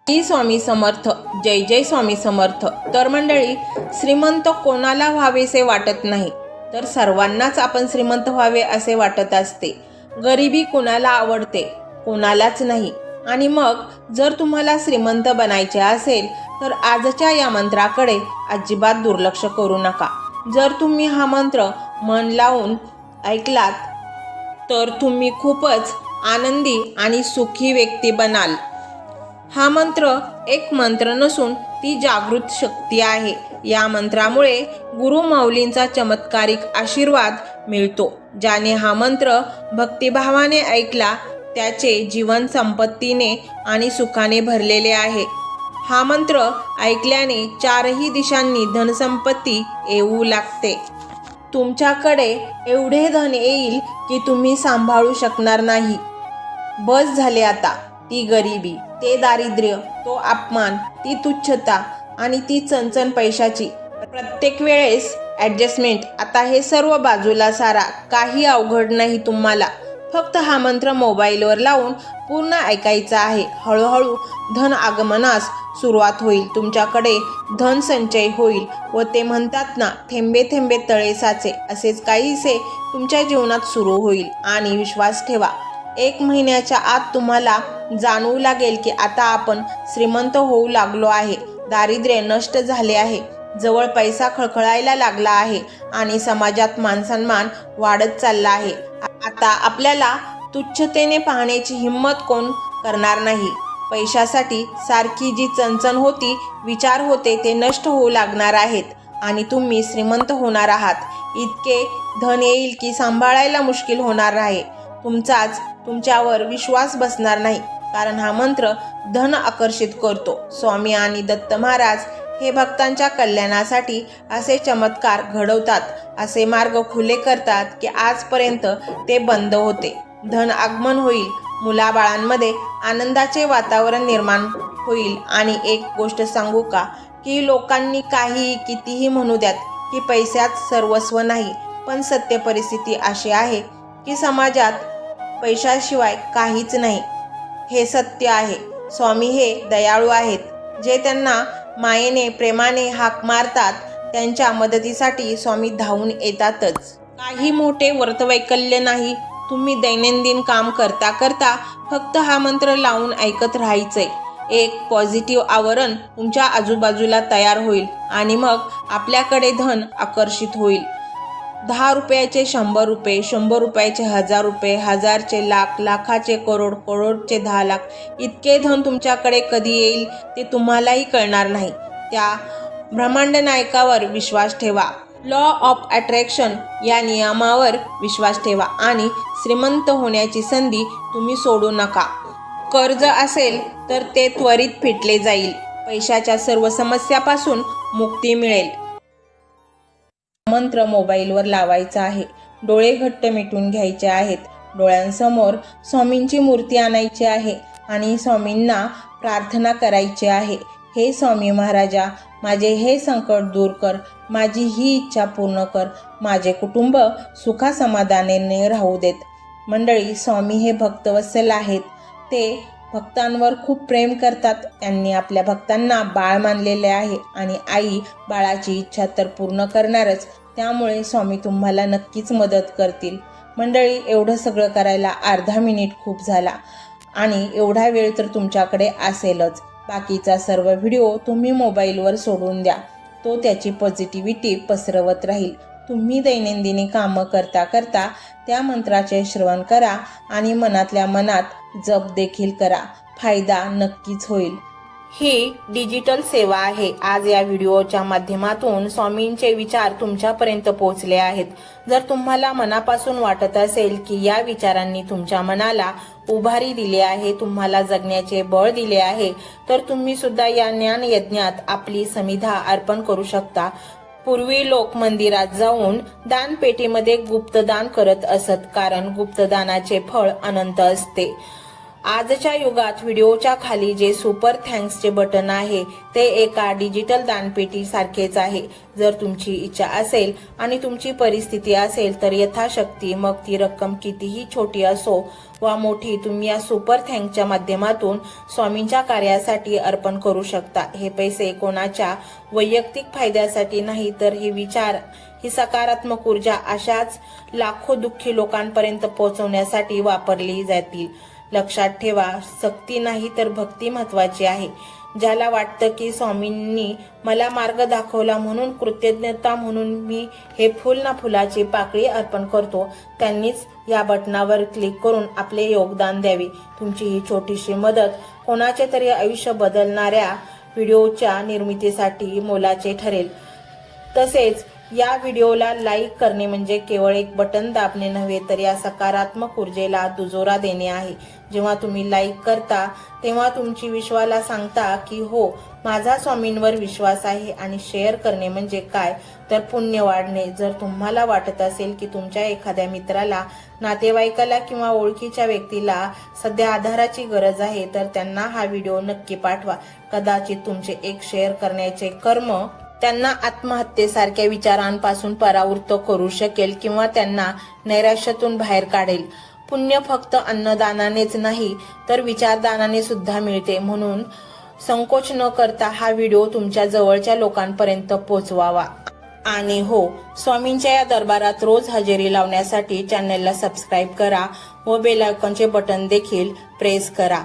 श्री स्वामी समर्थ. जय जय स्वामी समर्थ. तर मंडळी, श्रीमंत कोणाला व्हावेसे वाटत नाही, तर सर्वांनाच आपण श्रीमंत व्हावे असे वाटत असते. गरिबी कोणाला आवडते? कोणालाच नाही. आणि मग जर तुम्हाला श्रीमंत बनायचे असेल तर आजच्या या मंत्राकडे अजिबात दुर्लक्ष करू नका. जर तुम्ही हा मंत्र मन लावून ऐकलात तर तुम्ही खूपच आनंदी आणि सुखी व्यक्ती बनाल. हा मंत्र एक मंत्र नसून ती जागृत शक्ती आहे. या मंत्रामुळे गुरु माऊलींचा चमत्कारिक आशीर्वाद मिळतो. ज्याने हा मंत्र भक्तिभावाने ऐकला त्याचे जीवन संपत्तीने आणि सुखाने भरलेले आहे. हा मंत्र ऐकल्याने चारही दिशांनी धनसंपत्ती येऊ लागते. तुमच्याकडे एवढे धन येईल की तुम्ही सांभाळू शकणार नाही. बस झाले आता. ती गरिबी, ते दारिद्र्य, तो अपमान, ती तुच्छता आणि ती चणचण पैशाची. प्रत्येक वेळेस ॲडजस्टमेंट. आता हे सर्व बाजूला सारा. काही अवघड नाही तुम्हाला. फक्त हा मंत्र मोबाईलवर लावून पूर्ण ऐकायचा आहे. हळूहळू धन आगमनास सुरुवात होईल. तुमच्याकडे धन संचय होईल व ते म्हणतात ना, थेंबे थेंबे तळे साचे, असेच काहीसे तुमच्या जीवनात सुरू होईल. आणि विश्वास ठेवा, 1 महिन्याच्या आत तुम्हाला जाणवू लागेल की आता आपण श्रीमंत होऊ लागलो आहे. दारिद्र्य नष्ट झाले आहे. जवळ पैसा खळखळायला लागला आहे आणि समाजात मानसन्मान वाढत चालला आहे. आता आपल्याला तुच्छतेने पाहण्याची हिंमत कोण करणार नाही. पैशासाठी सारखी जी चणचण होती, विचार होते, ते नष्ट होऊ लागणार आहेत आणि तुम्ही श्रीमंत होणार आहात. इतके धन येईल की सांभाळायला मुश्किल होणार आहे. तुमच्यावर विश्वास बसणार नाही, कारण हा मंत्र धन आकर्षित करतो. स्वामी आणि दत्त महाराज हे भक्तांच्या कल्याणासाठी असे चमत्कार घडवतात, असे मार्ग खुले करतात की आजपर्यंत ते बंद होते. धन आगमन होईल. मुलाबाळांमध्ये आनंदाचे वातावरण निर्माण होईल. आणि एक गोष्ट सांगू का, की लोकांनी काही कितीही म्हणू द्यात की पैशात सर्वस्व नाही, पण सत्य परिस्थिती अशी आहे की समाजात पैशाशिवाय काहीच नाही. हे सत्य आहे. स्वामी हे दयाळू आहेत. जे त्यांना मायेने प्रेमाने हाक मारतात त्यांच्या मदतीसाठी स्वामी धावून येतातच. काही मोठे व्रतवैकल्य नाही. तुम्ही दैनंदिन काम करता करता फक्त हा मंत्र लावून ऐकत राहायचंय. एक पॉझिटिव्ह आवरण तुमच्या आजूबाजूला तयार होईल आणि मग आपल्याकडे धन आकर्षित होईल. 10 रुपयाचे 100 रुपये, 100 रुपयाचे 1000 रुपये, 1000चे लाख, लाखाचे करोड, करोडचे 10 लाख, इतके धन तुमच्याकडे कधी येईल ते तुम्हालाही कळणार नाही. त्या ब्रह्मांड नायकावर विश्वास ठेवा. लॉ ऑफ अट्रॅक्शन या नियमावर विश्वास ठेवा आणि श्रीमंत होण्याची संधी तुम्ही सोडू नका. कर्ज असेल तर ते त्वरित फिटले जाईल. पैशाच्या सर्व समस्यापासून मुक्ती मिळेल. मंत्र मोबाईलवर लावायचा आहे. डोळे घट्ट मिटून घ्यायचे आहेत. डोळ्यांसमोर स्वामींची मूर्ती आणायची आहे आणि स्वामींना प्रार्थना करायची आहे. हे स्वामी महाराजा, माझे हे संकट दूर कर. माझी ही इच्छा पूर्ण कर. माझे कुटुंब सुखासमाधानाने राहू देत. मंडळी, स्वामी हे भक्तवत्सल आहेत. ते भक्तांवर खूप प्रेम करतात. त्यांनी आपल्या भक्तांना बाळ मानलेले आहे आणि आई बाळाची इच्छा तर पूर्ण करणारच. त्यामुळे स्वामी तुम्हाला नक्कीच मदत करतील. मंडळी, एवढं सगळं करायला अर्धा मिनिट खूप झाला आणि एवढा वेळ तर तुमच्याकडे असेलच. बाकीचा सर्व व्हिडिओ तुम्ही मोबाईलवर सोडून द्या. तो त्याची पॉझिटिव्हिटी पसरवत राहील. तुम्ही दैनंदिनी कामं करता करता त्या मंत्राचे श्रवण करा आणि मनातल्या मनात जप देखील करा. फायदा नक्कीच होईल. ही डिजिटल सेवा आहे. आज या व्हिडिओच्या माध्यमातून स्वामींचे विचार तुमच्यापर्यंत पोहोचले आहेत. जर तुम्हाला मनापासून वाटत असेल की या विचारांनी तुमच्या मनाला उभारी दिली आहे, तुम्हाला जगण्याचे बळ दिले आहे, तर तुम्ही सुद्धा या ज्ञान यज्ञात आपली समिधा अर्पण करू शकता. पूर्वी लोक मंदिरात जाऊन दानपेटीमध्ये गुप्तदान करत असत, कारण गुप्तदानाचे फळ अनंत असते. आजच्या युगात व्हिडिओच्या खाली जे सुपर थँक्सचे बटन आहे ते एका डिजिटल दानपेटी सारखेच आहे। जर तुमची इच्छा असेल आणि तुमची परिस्थिती असेल तर यथाशक्ती, मग ती रक्कम कितीही छोटी असो वा मोठी, तुम्ही या सुपर थँक्सच्या माध्यमातून स्वामींच्या कार्यासाठी अर्पण करू शकता। हे पैसे कोणाच्या वैयक्तिक फायद्यासाठी नाही, तर हे विचार, ही सकारात्मक ऊर्जा अशाच लाखो दुःखी लोकांपर्यंत पोहोचवण्यासाठी वापरली जातील। लक्षात ठेवा, सक्ती नाही तर भक्ती महत्वाची आहे। ज्याला वाटतं की स्वामींनी मला मार्ग दाखवला म्हणून कृतज्ञता म्हणून मी हे फुल ना फुलाची पाकळी अर्पण करतो, त्यांनीच या बटनावर क्लिक करून आपले योगदान द्यावे। तुमची ही छोटीशी मदत कोणाचे तरी आयुष्य बदलणाऱ्या व्हिडिओच्या निर्मितीसाठी मोलाचे ठरेल। तसेच या व्हिडिओला लाईक करणे म्हणजे केवळ एक बटन दाबणे नव्हे, तर या सकारात्मक ऊर्जेला दुजोरा देणे आहे। जेव्हा तुम्ही लाईक करता तेव्हा तुमची विश्वाला सांगता की हो, माझा स्वामींवर विश्वास आहे। आणि शेअर करणे म्हणजे काय, तर पुण्य वाढणे। जर तुम्हाला वाटत असेल की तुमच्या एखाद्या मित्राला, नातेवाईकाला किंवा ओळखीच्या व्यक्तीला सध्या आधाराची गरज आहे, तर त्यांना हा व्हिडिओ नक्की पाठवा। कदाचित तुमचे एक शेअर करण्याचे कर्म त्यांना आत्महत्येसारख्या विचारांपासून परावृत्त करू शकेल किंवा त्यांना नैराश्यातून बाहेर काढेल। पुण्य फक्त अन्नदानानेच नाही तर विचारदानाने सुद्धा मिळते। म्हणून संकोच न करता हा व्हिडिओ तुमच्या जवळच्या लोकांपर्यंत पोहोचवावा। आणि हो, स्वामींच्या या दरबारात रोज हजेरी लावण्यासाठी चॅनलला सबस्क्राईब करा व बेल आयकॉनचे बटन देखील प्रेस करा।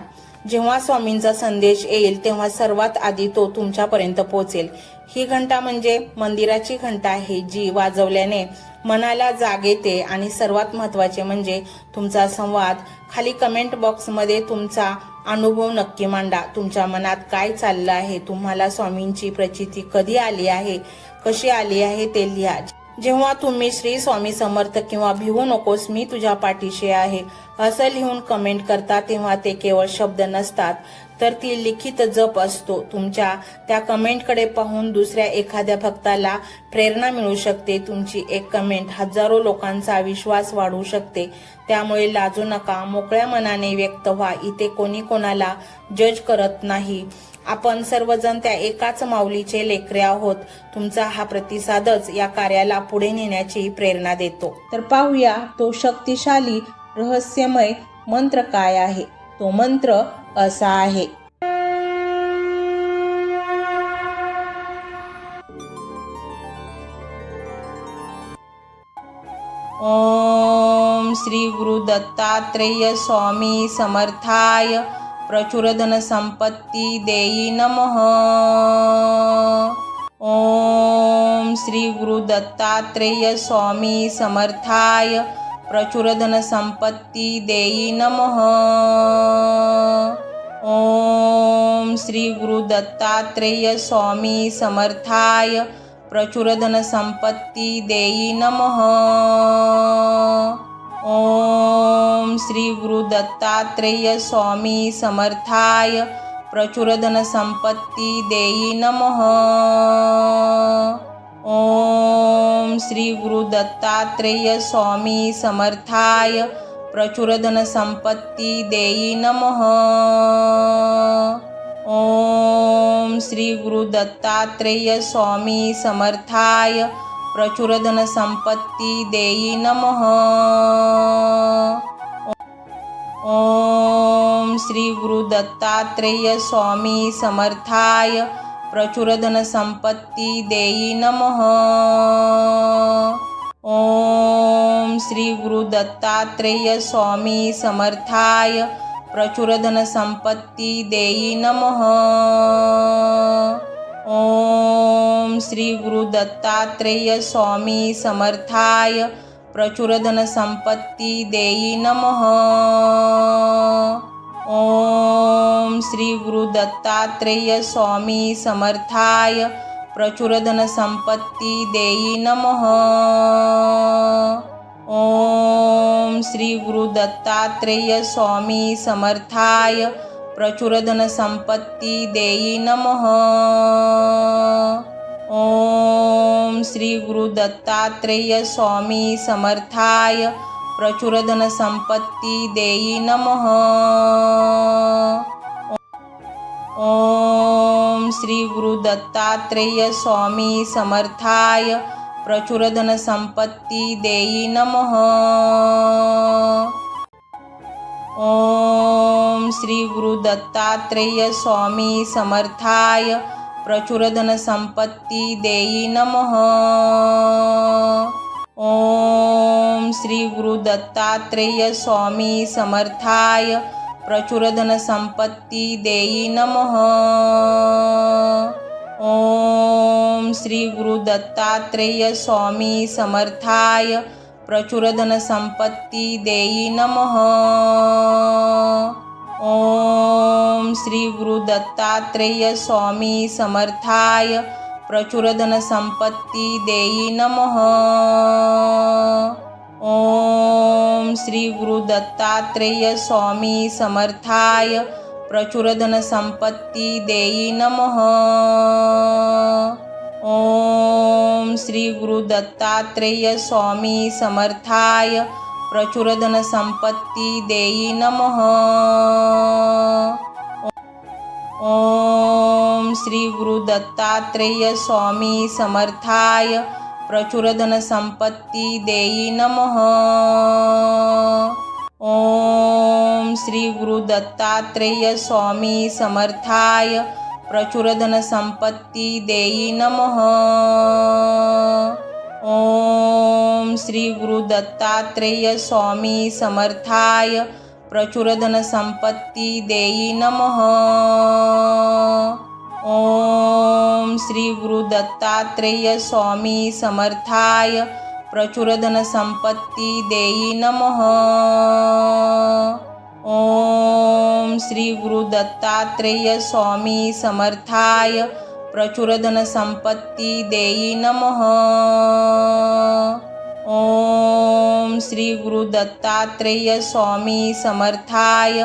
जेव्हा स्वामींचा संदेश येईल तेव्हा सर्वात आधी तो तुमच्यापर्यंत पोहोचेल। ही घंटा म्हणजे मंदिराची घंटा आहे, जी वाजवल्याने मनाला जाग येते। आणि सर्वात महत्त्वाचे म्हणजे तुमचा संवाद। खाली कमेंट बॉक्समध्ये तुमचा अनुभव नक्की मांडा। तुमच्या मनात काय चाललं आहे, तुम्हाला स्वामींची प्रचिती कधी आली आहे, कशी आली आहे ते लिहा। जेव्हा तुम्ही श्री स्वामी समर्थ किंवा भिवू नकोस मी तुझ्या पाठीशी आहे असं लिहून कमेंट करता, तेव्हा ते केवळ शब्द नसतात, तर ती लिखित जप असतो। तुमच्या त्या कमेंटकडे पाहून दुसऱ्या एखाद्या भक्ताला प्रेरणा मिळू शकते। तुमची एक कमेंट हजारो लोकांचा विश्वास वाढवू शकते। त्यामुळे लाजू नका, मोकळ्या मनाने व्यक्त व्हा। इथे कोणी कोणाला जज करत नाही, आपण सर्वजण त्या एकाच माऊलीचे लेकरे आहोत। तुमचा हा प्रतिसादच या कार्याला पुढे नेण्याची प्रेरणा देतो। तर पाहूया तो शक्तिशाली रहस्यमय मंत्र काय आहे। तो मंत्र असा आहे, ओम श्री गुरु दत्तात्रेय स्वामी समर्थाय प्रचुर धन संपत्ती देई नमः। ओम श्री गुरु दत्तात्रेय स्वामी समर्थाय प्रचुर धन संपत्ती देई नमः। ओम श्री गुरु दत्तात्रेय स्वामी समर्थाय प्रचुर धन संपत्ती देई नमः। ओम श्री गुरु दत्तात्रेय स्वामी समर्थाय प्रचुर धन संपत्ती देई नमः। ओम श्री गुरु दत्तात्रेय स्वामी समर्थाय प्रचुर धन संपत्ती देई नमः। ओम श्री गुरु दत्तात्रेय स्वामी समर्थाय प्रचुर धन संपत्ती देई नमः। ओम श्री गुरु दत्तात्रेय स्वामी समर्थाय प्रचुर धन संपत्ती देई नमः। ओम श्री गुरु दत्तात्रेय स्वामी समर्थाय प्रचुर धन संपत्ती देई नमः। ओम श्री गुरु दत्तात्रेय स्वामी समर्थाय प्रचुर धन संपत्ती देई नमः। ओम श्री गुरु दत्तात्रेय स्वामी समर्थाय प्रचुर धन संपत्ती देई नमः। ओम श्री गुरु दत्तात्रेय स्वामी समर्थाय प्रचुर धन संपत्ती देई नमः। ओम श्री गुरु दत्तात्रेय स्वामी समर्थाय प्रचुर धनसंपत्ती देई नमः। ओम श्री गुरु दत्तात्रेय स्वामी समर्थाय प्रचुर धनसंपत्ती देई नमः। ओम श्री गुरु दत्तात्रेय स्वामी समर्थाय प्रचुर धनसंपत्ती देई नमः। ओम श्री गुरु दत्तात्रेय स्वामी समर्थाय प्रचुर धनसंपत्ती देई नमः। ओम श्री गुरु दत्तात्रेय स्वामी समर्थाय प्रचुर धनसंपत्ती देई नमः। ओम श्री गुरु दत्तात्रेय स्वामी समर्थाय प्रचुर धनसंपत्ती देई नमः। ओम श्री गुरु दत्तात्रेय स्वामी समर्थाय प्रचुर धनसंपत्ती देई नमः। ओम श्री गुरु दत्तात्रेय स्वामी समर्थाय प्रचुर धनसंपत्ती देई नमः। ओम श्री गुरु दत्तात्रेय स्वामी समर्थाय प्रचुर धनसंपत्ती देई नमः। ओम श्री गुरु दत्तात्रेय स्वामी समर्थाय प्रचुर धनसंपत्ती देई नमः। ओम श्री गुरु दत्तात्रेय स्वामी समर्थाय प्रचुर धनसंपत्ती देई नमः। ओम श्री गुरु दत्तात्रेय स्वामी समर्थाय प्रचुर धनसंपत्ती देई नमः। ओम श्री गुरु दत्तात्रेय स्वामी समर्थाय प्रचुर धनसंपत्ती देई नमः। ओम श्री गुरु दत्तात्रेय स्वामी समर्थाय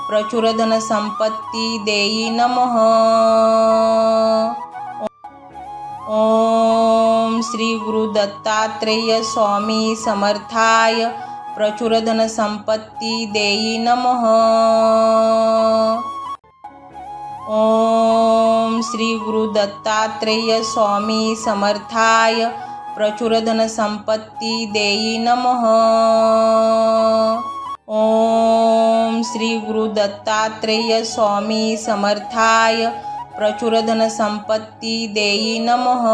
प्रचुर धनसंपत्ती देई नमः। ओम श्री गुरु दत्तात्रेय स्वामी समर्थाय प्रचुर धनसंपत्ती देई नमः। ओम श्री गुरु दत्तात्रेय स्वामी समर्थाय प्रचुर धनसंपत्ती देई नमः। ओम श्री गुरु दत्तात्रेय स्वामी समर्थाय प्रचुर धनसंपत्ती देई नमः।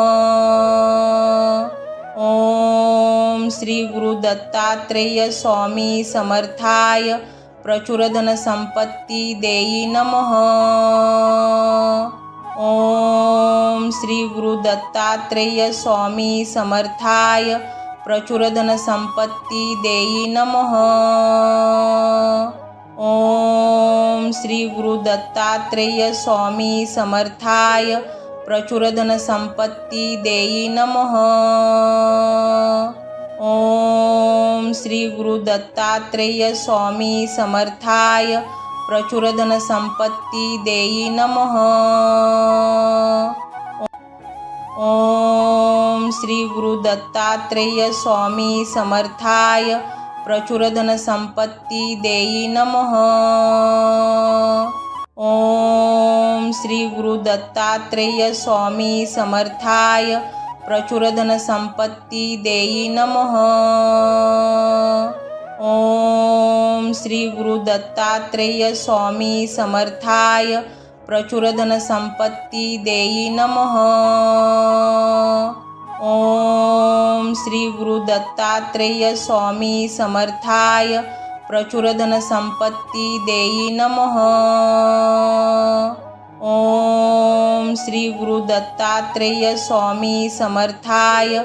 ओम श्री गुरु दत्तात्रेय स्वामी समर्थाय प्रचुर धनसंपत्ती देई नमः। ओम श्री गुरु दत्तात्रेय स्वामी समर्थाय प्रचुर धनसंपत्ती देई नमः। ओम श्री गुरु दत्तात्रेय स्वामी समर्थाय प्रचुर धनसंपत्ती देई नमः। ओम श्री गुरु दत्तात्रेय स्वामी समर्थाय प्रचुर धनसंपत्ती देई नमः। ओम श्री गुरु दत्तात्रेय स्वामी समर्थाय प्रचुर धनसंपत्ती देई नमः। ओम श्री गुरु दत्तात्रेय स्वामी समर्थाय प्रचुर धनसंपत्ती देई नमः। ओम श्री गुरु दत्तात्रेय स्वामी समर्थाय प्रचुर धनसंपत्ती देई नमः। ओम श्री गुरु दत्तात्रेय स्वामी समर्थाय प्रचुर धनसंपत्ती देई नमः। ओम श्री गुरु दत्तात्रेय स्वामी समर्थाय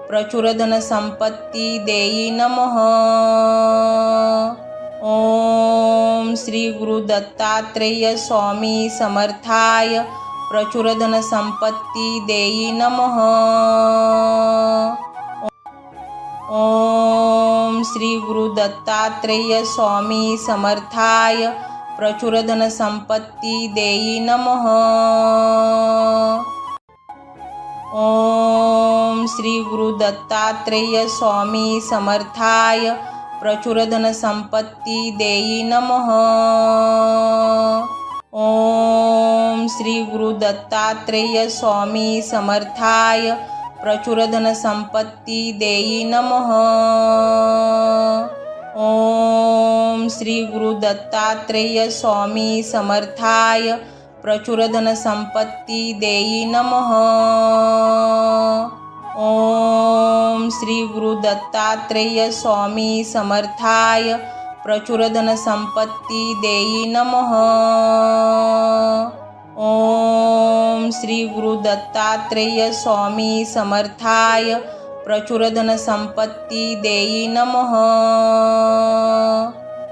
प्रचुर धनसंपत्ती देई नमः। ओम श्री गुरु दत्तात्रेय स्वामी समर्थाय प्रचुर धनसंपत्ती देई नमः। ओम श्री गुरु दत्तात्रेय स्वामी समर्थाय प्रचुर धनसंपत्ती देई नमः। ओम श्री गुरु दत्तात्रेय स्वामी समर्थाय प्रचुर धनसंपत्ती देई नमः। ओम श्री गुरु दत्तात्रेय स्वामी समर्थाय प्रचुर धनसंपत्ती देई नमः। ओम श्री गुरु दत्तात्रेय स्वामी समर्थाय प्रचुर धनसंपत्ती देई नमः। ओम श्री गुरु दत्तात्रेय स्वामी समर्थाय प्रचुर धनसंपत्ती देई नमः। ओम श्री गुरु दत्तात्रेय स्वामी समर्थाय प्रचुर धनसंपत्ती देई नमः।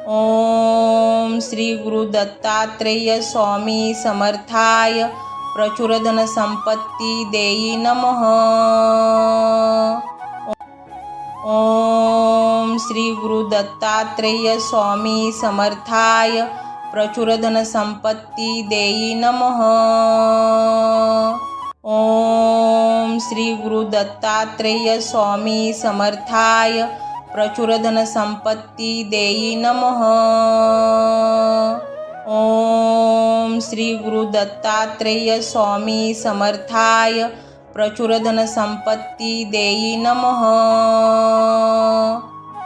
ओम श्री गुरु दत्तात्रेय स्वामी समर्थाय प्रचुर धनसंपत्ती देई नमः। ओम श्री गुरु दत्तात्रेय स्वामी समर्थाय प्रचुर धनसंपत्ती देई नमः। ओम श्री गुरु दत्तात्रेय स्वामी समर्थाय प्रचुर धनसंपत्ती देई नमः। ओम श्री गुरु दत्तात्रेय स्वामी समर्थाय प्रचुर धनसंपत्ती देई नमः।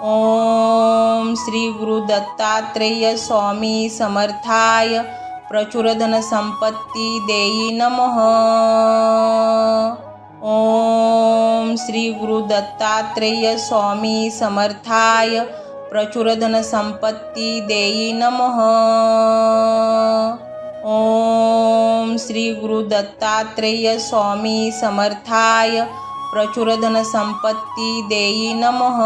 ओम श्री गुरु दत्तात्रेय स्वामी समर्थाय प्रचुर धनसंपत्ती देई नमः। ओम श्री गुरु दत्तात्रेय स्वामी समर्थाय प्रचुर धनसंपत्ती देई नमः। ओम श्री गुरु दत्तात्रेय स्वामी समर्थाय प्रचुर धनसंपत्ती देई नमः।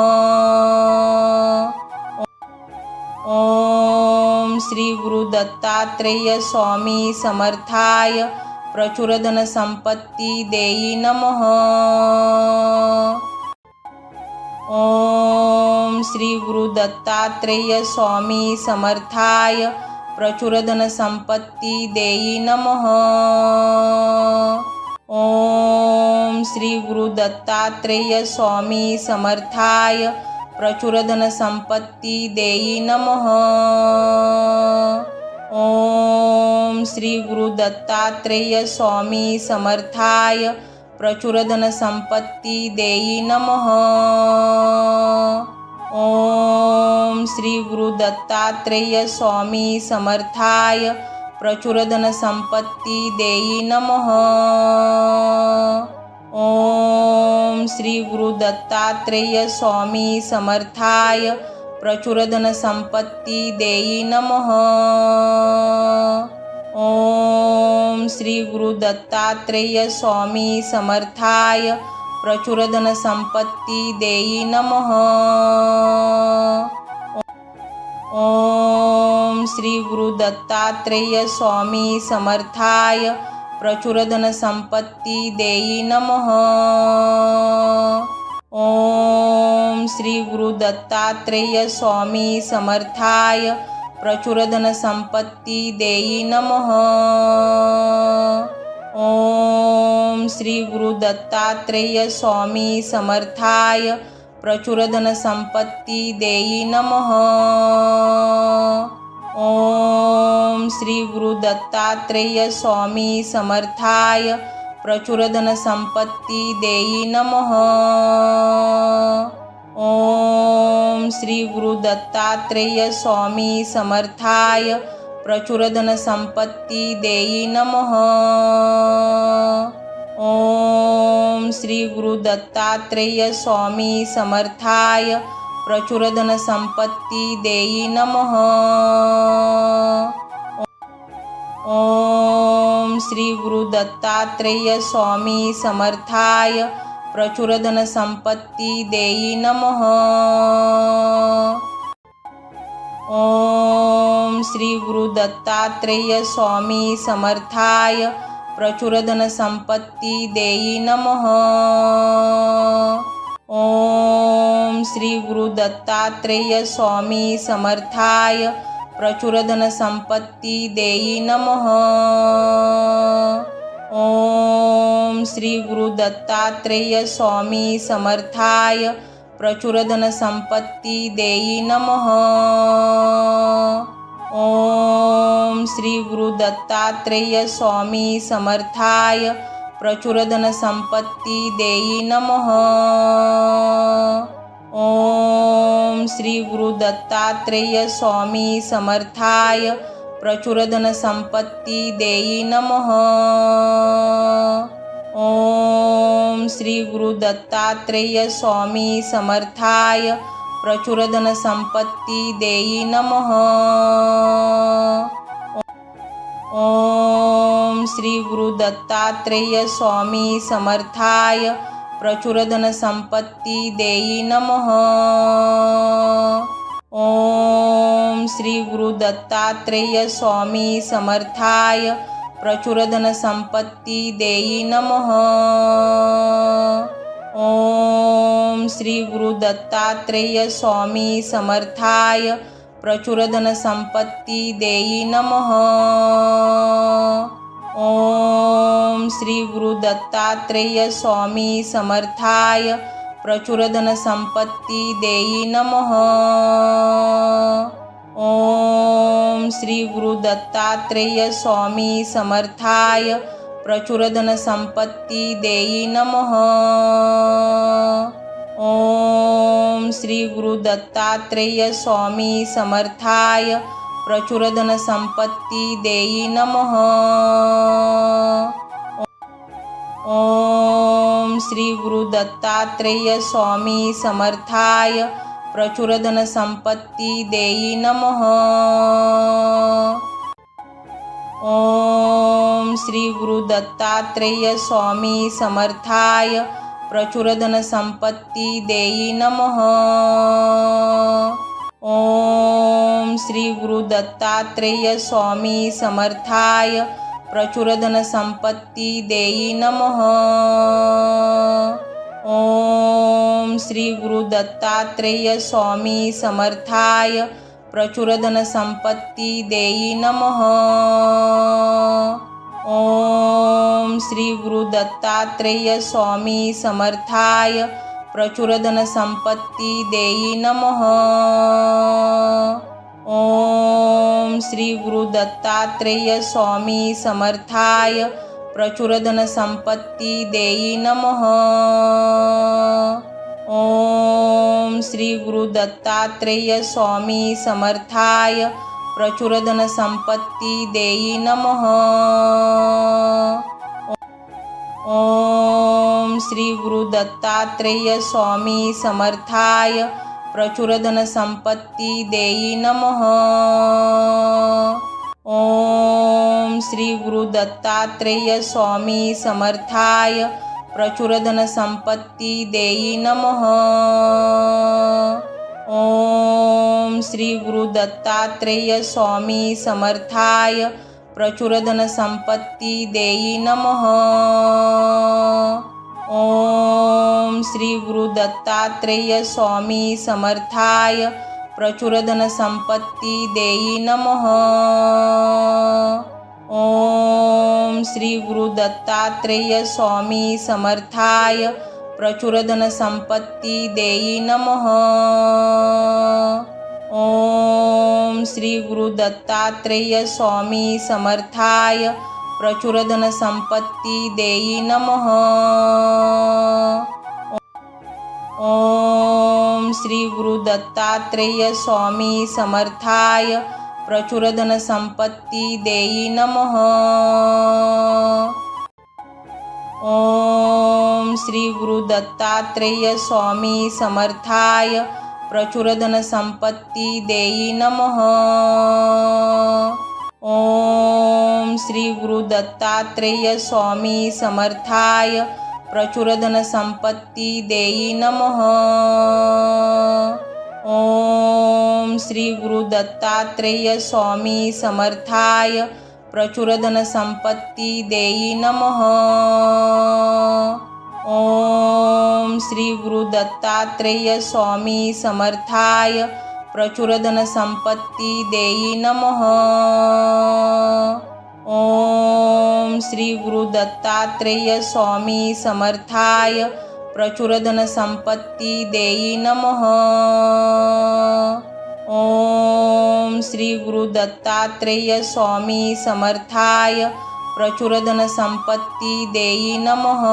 ओम श्री गुरु दत्तात्रेय स्वामी समर्थाय प्रचुर धनसंपत्ती देई नमः। ओम श्री गुरु दत्तात्रेय स्वामी समर्थाय प्रचुर धनसंपत्ती देई नमः। ओम श्री गुरु दत्तात्रेय स्वामी समर्थाय प्रचुर धनसंपत्ती देई नमः। ओम श्री गुरु दत्तात्रेय स्वामी समर्थाय प्रचुर धनसंपत्ती देई नमः। ओम श्री गुरु दत्तात्रेय स्वामी समर्थाय प्रचुर धनसंपत्ती देई नमः। ओम श्री गुरु दत्तात्रेय स्वामी समर्थाय प्रचुर धनसंपत्ती देई नमः। ओम श्री गुरु दत्तात्रेय स्वामी समर्थाय प्रचुर धनसंपत्ती देई नमः। ओम श्री गुरु दत्तात्रेय स्वामी समर्थाय प्रचुर धनसंपत्ती देई नमः। ओम श्री गुरु दत्तात्रेय स्वामी समर्थाय प्रचुर धनसंपत्ती देई नमः। ओम श्री गुरु दत्तात्रेय स्वामी समर्थाय प्रचुर धनसंपत्ती देई नमः। ओम श्री गुरु दत्तात्रेय स्वामी समर्थाय प्रचुर धनसंपत्ती देई नमः। ओम श्री गुरु दत्तात्रेय स्वामी समर्थाय प्रचुर धनसंपत्ती देई नमः। ओम श्री गुरु दत्तात्रेय स्वामी समर्थाय प्रचुर धनसंपत्ती देई नमः। ओम श्री गुरु दत्तात्रेय स्वामी समर्थाय प्रचुर धनसंपत्ती देई नमः। ओम श्री गुरु दत्तात्रेय स्वामी समर्थाय प्रचुर धनसंपत्ती देई नमः। ओम श्री गुरु दत्तात्रेय स्वामी समर्थाय प्रचुर धनसंपत्ती देई नमः। ओम श्री गुरु दत्तात्रेय स्वामी समर्थाय प्रचुर धनसंपत्ती देई नमः। ओम श्री गुरु दत्तात्रेय स्वामी समर्थाय प्रचुर धनसंपत्ती देई नमः। ओम श्री गुरु दत्तात्रेय स्वामी समर्थाय प्रचुर धनसंपत्ती देई नमः। ओम श्री गुरु दत्तात्रेय स्वामी समर्थाय प्रचुर धनसंपत्ती देई नमः। ओम श्री गुरु दत्तात्रेय स्वामी समर्थाय प्रचुर धनसंपत्ती देई नमः। ओम श्री गुरु दत्तात्रेय स्वामी समर्थाय प्रचुर धनसंपत्ती देई नमः। ओम श्री गुरु दत्तात्रेय स्वामी समर्थाय प्रचुर धनसंपत्ती देई नमः। ओम श्री गुरु दत्तात्रेय स्वामी समर्थाय प्रचुर धनसंपत्ती देई नमः। ओम श्री गुरु दत्तात्रेय स्वामी समर्थाय प्रचुर धनसंपत्ती देई नमः। ओम श्री गुरु दत्तात्रेय स्वामी समर्थाय प्रचुर धनसंपत्ती देई नमः। ओम श्री गुरु दत्तात्रेय स्वामी समर्थाय प्रचुर धनसंपत्ती देई नमः। ओम श्री गुरु दत्तात्रेय स्वामी समर्थाय प्रचुर धनसंपत्ती देई नमः। ओम श्री गुरु दत्तात्रेय स्वामी समर्थाय प्रचुर धनसंपत्ती देई नमः। ओम श्री गुरु दत्तात्रेय स्वामी समर्थाय प्रचुर धनसंपत्ती देई नमः। ओम श्री गुरु दत्तात्रेय स्वामी समर्थाय प्रचुर धनसंपत्ती देई नमः। ओम श्री गुरु दत्तात्रेय स्वामी समर्थाय प्रचुर धनसंपत्ती देई नमः। ओम श्री गुरु दत्तात्रेय स्वामी समर्थाय प्रचुर धनसंपत्ती देई नमः। ओम श्री गुरु दत्तात्रेय स्वामी समर्थाय प्रचुर धनसंपत्ती देई नमः। ओम श्री गुरु दत्तात्रेय स्वामी समर्थाय प्रचुर धनसंपत्ती देई नमः। ओम श्री गुरु दत्तात्रेय स्वामी समर्थाय प्रचुर धनसंपत्ती देई नमः। ओम श्री गुरु दत्तात्रेय स्वामी समर्थाय प्रचुर धनसंपत्ती देई नमः। ओम श्री गुरु दत्तात्रेय स्वामी समर्थाय प्रचुर धनसंपत्ती देई नमः। ओम श्री गुरु दत्तात्रेय स्वामी समर्थाय प्रचुर धनसंपत्ती देई नमः। ओम श्री गुरु दत्तात्रेय स्वामी समर्थाय प्रचुर धनसंपत्ती देई नमः। ओम श्री गुरु दत्तात्रेय स्वामी समर्थाय प्रचुर धनसंपत्ती देई नमः। ओम श्री गुरु दत्तात्रेय स्वामी समर्थाय प्रचुर धनसंपत्ती देई नमः। ओम श्री गुरु दत्तात्रेय स्वामी समर्थाय प्रचुर धनसंपत्ती देई नमः। ओम श्री गुरु दत्तात्रेय स्वामी समर्थाय प्रचुर धनसंपत्ती देई नमः। ओम श्री गुरु दत्तात्रेय स्वामी समर्थाय प्रचुर धनसंपत्ती देई नमः। ओम श्री गुरु दत्तात्रेय स्वामी समर्थाय प्रचुर धनसंपत्ती देई नमः।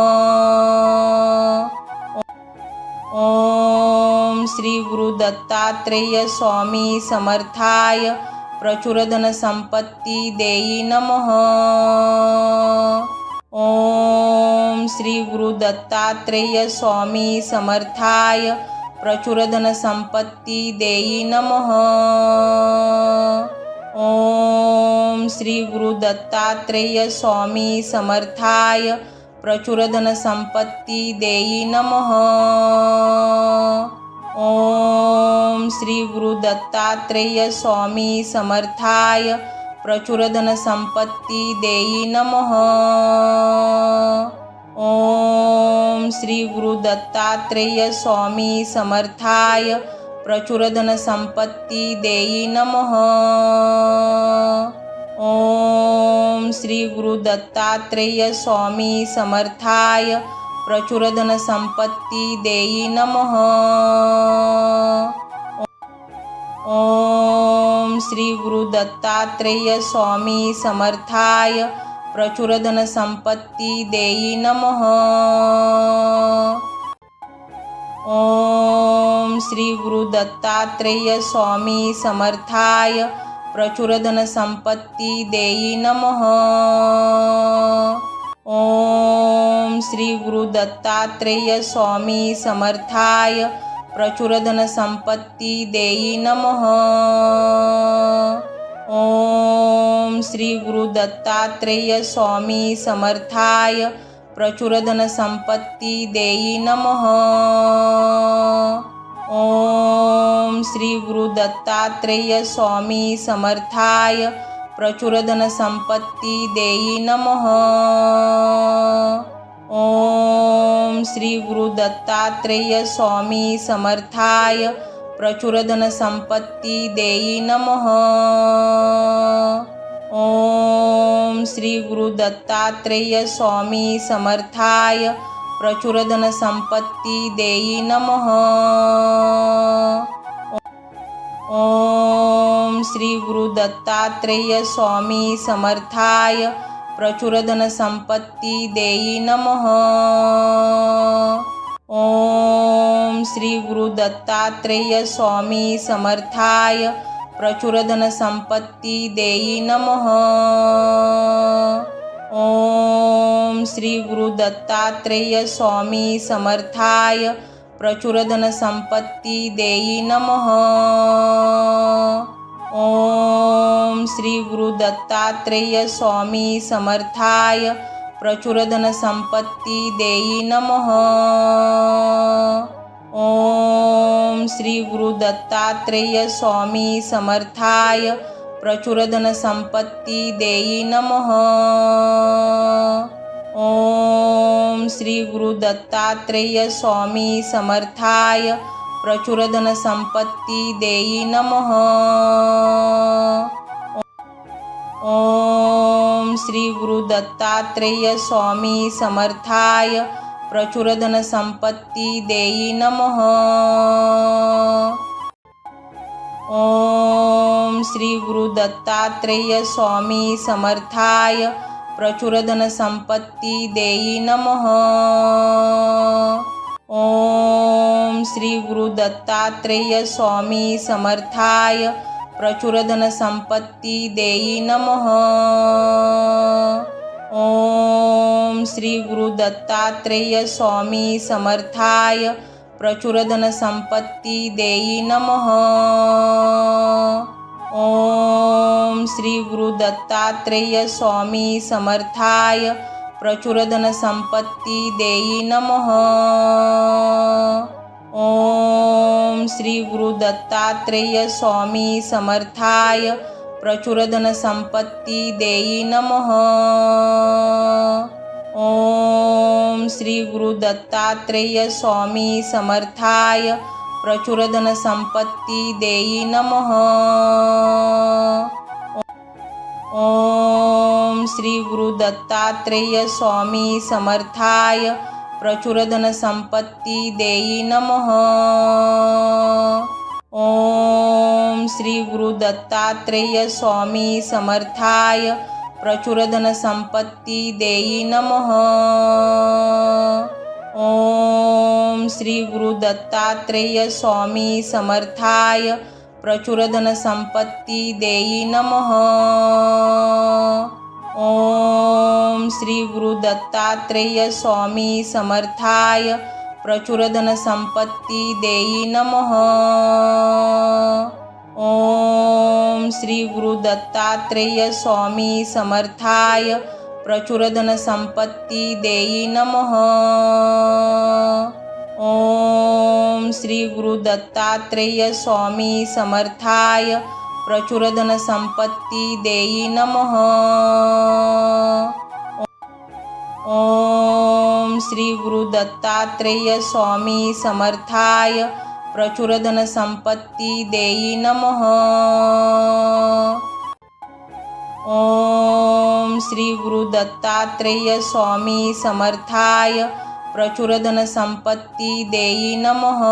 ओम श्री गुरु दत्तात्रेय स्वामी समर्थाय प्रचुर धनसंपत्ती देई नमः। ओम श्री गुरु दत्तात्रेय स्वामी समर्थाय प्रचुर धनसंपत्ती देई नमः। ओम श्री गुरु दत्तात्रेय स्वामी समर्थाय प्रचुर धनसंपत्ती देई नमः। ओम श्री गुरु दत्तात्रेय स्वामी समर्थाय प्रचुर धनसंपत्ती देई नमः। ओम श्री गुरु दत्तात्रेय स्वामी समर्थाय प्रचुर धनसंपत्ती देई नमः। ओम श्री गुरु दत्तात्रेय स्वामी समर्थाय प्रचुर धनसंपत्ती देई नमः। ओम श्री गुरु दत्तात्रेय स्वामी समर्थाय प्रचुर धनसंपत्ती देई नमः। ओम श्री गुरु दत्तात्रेय स्वामी समर्थाय प्रचुर धनसंपत्ती देई नमः। ओम श्री गुरु दत्तात्रेय स्वामी समर्थाय प्रचुर धनसंपत्ती देई नमः। ओम श्री गुरु दत्तात्रेय स्वामी समर्थाय प्रचुर धनसंपत्ती देई नमः। ओम श्री गुरु दत्तात्रेय स्वामी समर्थाय प्रचुर धनसंपत्ती देई नमः। ओम श्री गुरु दत्तात्रेय स्वामी समर्थाय प्रचुर धनसंपत्ती देई नमः। ओम श्री गुरु दत्तात्रेय स्वामी समर्थाय प्रचुर धनसंपत्ती देई नमः। ओम श्री गुरु दत्तात्रेय स्वामी समर्थाय प्रचुर धनसंपत्ती देई नमः। ओम श्री गुरु दत्तात्रेय स्वामी समर्थाय प्रचुर धनसंपत्ती देई नमः। ओम श्री गुरु दत्तात्रेय स्वामी समर्थाय प्रचुर धनसंपत्ती देई नमः। ओम श्री गुरु दत्तात्रेय स्वामी समर्थाय प्रचुर धनसंपत्ती देई नमः। ओम श्री गुरु दत्तात्रेय स्वामी समर्थाय प्रचुर धनसंपत्ती देई नमः। ओम श्री गुरु दत्तात्रेय स्वामी समर्थाय प्रचुर धनसंपत्ती देई नमः। ओम श्री गुरु दत्तात्रेय स्वामी समर्थाय प्रचुर धनसंपत्ती देई नमः। ओम श्री गुरु दत्तात्रेय स्वामी समर्थाय प्रचुर धनसंपत्ती देई नमः। ओम श्री गुरु दत्तात्रेय स्वामी समर्थाय प्रचुर धनसंपत्ती देई नमः। ओम श्री गुरु दत्तात्रेय स्वामी समर्थाय प्रचुर धनसंपत्ती देई नमः। ओम श्री गुरु दत्तात्रेय स्वामी समर्थाय प्रचुर धनसंपत्ती देई नमः। ओम श्री गुरु दत्तात्रेय स्वामी समर्थाय प्रचुर धनसंपत्ती देई नमः। ओम श्री गुरु दत्तात्रेय स्वामी समर्थाय प्रचुर धनसंपत्ती देई नमः। ओम श्री गुरु दत्तात्रेय स्वामी समर्थाय प्रचुर धनसंपत्ती देई नमः। ओम श्री गुरु दत्तात्रेय स्वामी समर्थाय प्रचुर धनसंपत्ती देई नमः। ओम श्री गुरु दत्तात्रेय स्वामी समर्थाय प्रचुर धनसंपत्ती देई नमः। ओम श्री गुरु दत्तात्रेय स्वामी समर्थाय प्रचुर धनसंपत्ती देई नमः। ओम श्री गुरु दत्तात्रेय स्वामी समर्थाय प्रचुर धनसंपत्ती देई नमः। ओम श्री गुरु दत्तात्रेय स्वामी समर्थाय प्रचुर धनसंपत्ती देई नमः। ओम श्री गुरु दत्तात्रेय स्वामी समर्थाय प्रचुर धनसंपत्ती देई नमः। ओम श्री गुरु दत्तात्रेय स्वामी समर्थाय प्रचुर धनसंपत्ती देई नमः।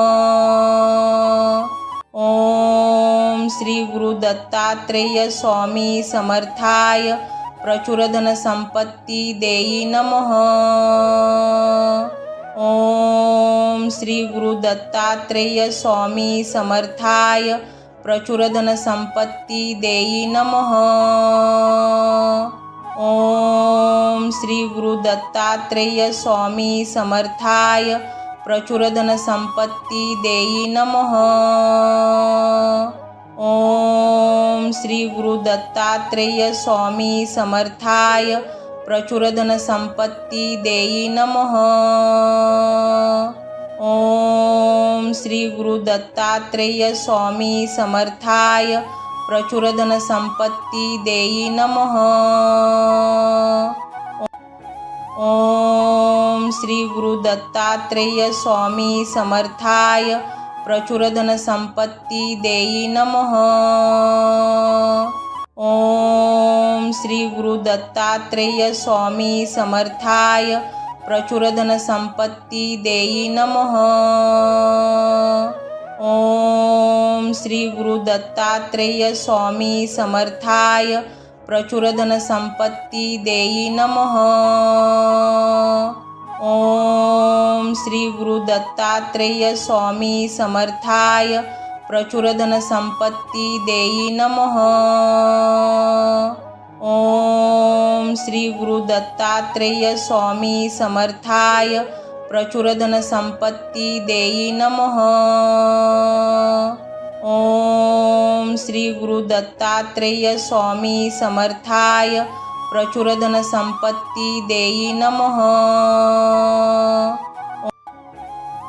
ओम श्री गुरु दत्तात्रेय स्वामी समर्थाय प्रचुर धनसंपत्ती देई नमः। ओम श्री गुरु दत्तात्रेय स्वामी समर्थाय प्रचुर धनसंपत्ती देई नमः। ओम श्री गुरु दत्तात्रेय स्वामी समर्थाय प्रचुर धनसंपत्ती देई नमः। ओम श्री गुरु दत्तात्रेय स्वामी समर्थाय प्रचुर धनसंपत्ती देई नमः। ओम श्री गुरु दत्तात्रेय स्वामी समर्थाय प्रचुर धनसंपत्ती देई नमः। ओम श्री गुरु दत्तात्रेय स्वामी समर्थाय प्रचुर धनसंपत्ती देई नमः। ओम श्री गुरु दत्तात्रेय स्वामी समर्थाय प्रचुर धनसंपत्ती देई नमः। ओम श्री गुरु दत्तात्रेय स्वामी समर्थाय प्रचुर धनसंपत्ती देई नमः। ओम श्री गुरु दत्तात्रेय स्वामी समर्थाय प्रचुर धनसंपत्ती देई नमः। ओम श्री गुरु दत्तात्रेय स्वामी समर्थाय प्रचुर धनसंपत्ती देई नमः। ओम श्री गुरु दत्तात्रेय स्वामी समर्थाय प्रचुर धनसंपत्ती देई नमः।